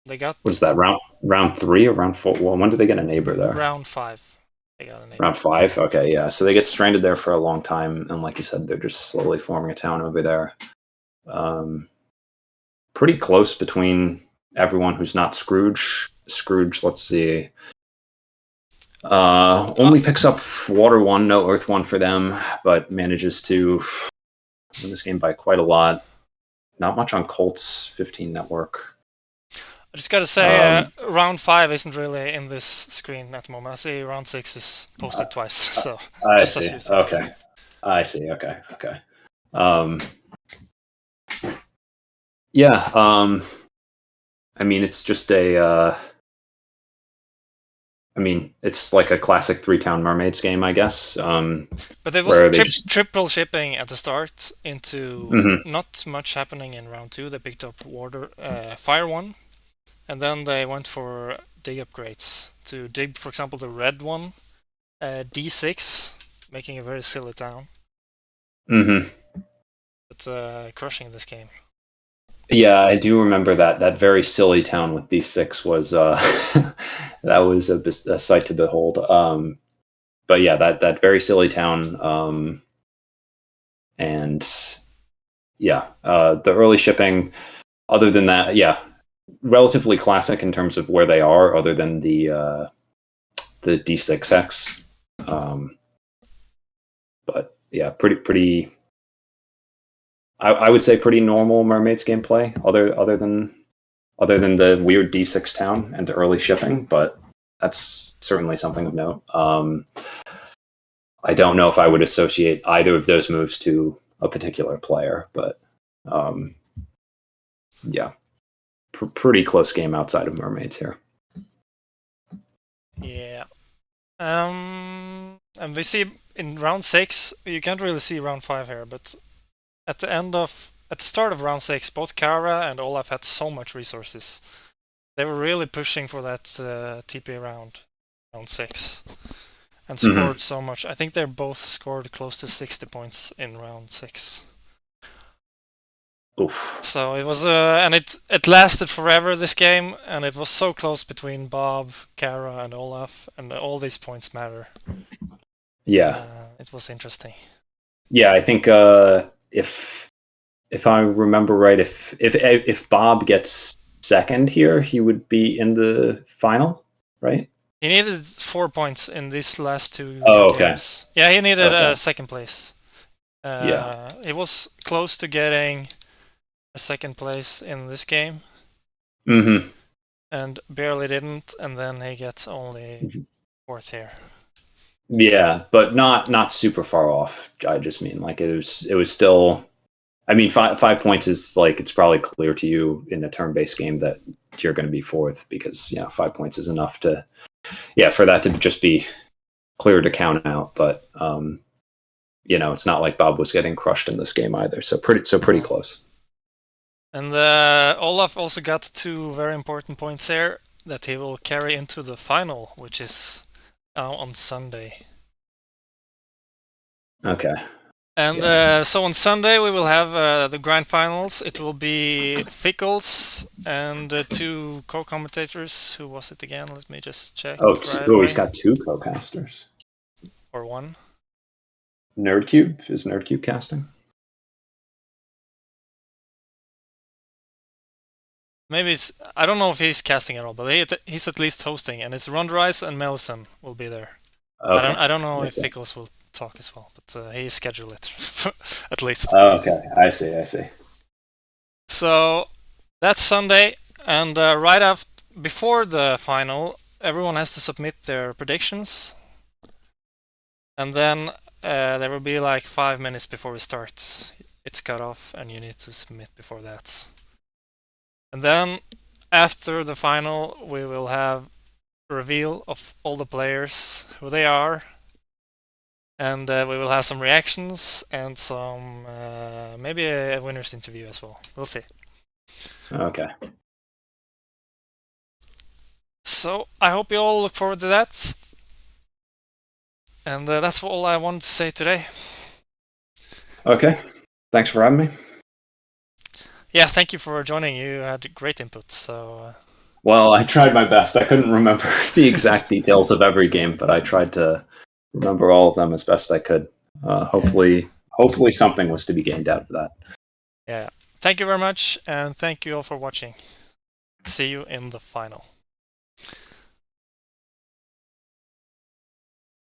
They got. What is that, round 3 or round 4? Well, when did they get a neighbor there? Round 5. They got a neighbor. Round 5. Okay, yeah. So they get stranded there for a long time, and like you said, they're just slowly forming a town over there. Pretty close between everyone who's not Scrooge. Scrooge, let's see. Only picks up Water 1, no Earth 1 for them, but manages to win this game by quite a lot. Not much on Colt's 15 network. I just gotta say, round 5 isn't really in this screen at the moment. I see round 6 is posted twice, so I see. Okay. I see. Okay. Yeah. I mean, it's just it's like a classic 3-town mermaids game, I guess. But there was triple shipping at the start into not much happening in round 2. They picked up Fire 1, and then they went for dig upgrades to dig, for example, the red one, D6, making a very silly town. But crushing this game. Yeah, I do remember that very silly town with D6 was that was a sight to behold. But yeah, that very silly town, and yeah, the early shipping. Other than that, yeah, relatively classic in terms of where they are. Other than the D6 hex, but yeah, pretty. I would say pretty normal mermaids gameplay. Other than the weird D6 town and the early shipping, but that's certainly something of note. I don't know if I would associate either of those moves to a particular player, but yeah, pretty close game outside of mermaids here. Yeah. And we see in round 6, you can't really see round 5 here, but at the start of round 6, both Kara and Olaf had so much resources. They were really pushing for that TP round 6, and scored so much. I think they both scored close to 60 points in round 6. Oof. So it was, and it lasted forever, this game, and it was so close between Bob, Kara, and Olaf, and all these points matter. Yeah, it was interesting. Yeah, I think if I remember right, if Bob gets second here, he would be in the final, right? He needed 4 points in these last 2 games. Yeah, he needed second place. He was close to getting a second place in this game. And barely didn't, and then he gets only 4th here. Yeah, but not super far off. I just mean, like, it was still. I mean, 5 points is like, it's probably clear to you in a turn-based game that you're going to be 4th, because 5 points is enough to, for that to just be clear to count out. But it's not like Bob was getting crushed in this game either. So pretty close. And Olaf also got 2 very important points here that he will carry into the final, which is on Sunday. Okay. And so on Sunday we will have the grand finals. It will be Fickles and 2 co-commentators. Who was it again? Let me just check. He's got 2 co-casters. Or 1. Nerdcube? Is Nerdcube casting? Maybe I don't know if he's casting at all, but he's at least hosting, and it's Rondrice and Melison will be there. Okay. I don't know if Fickles will talk as well, but he scheduled it at least. Okay, I see. So that's Sunday, and before the final, everyone has to submit their predictions, and then there will be like 5 minutes before we start. It's cut off, and you need to submit before that. And then after the final, we will have a reveal of all the players, who they are, and we will have some reactions and some maybe a winner's interview as well. We'll see. Okay. So I hope you all look forward to that. And that's all I wanted to say today. Okay. Thanks for having me. Yeah, thank you for joining. You had great input. So. Well, I tried my best. I couldn't remember the exact details of every game, but I tried to remember all of them as best I could. Hopefully something was to be gained out of that. Yeah. Thank you very much, and thank you all for watching. See you in the final.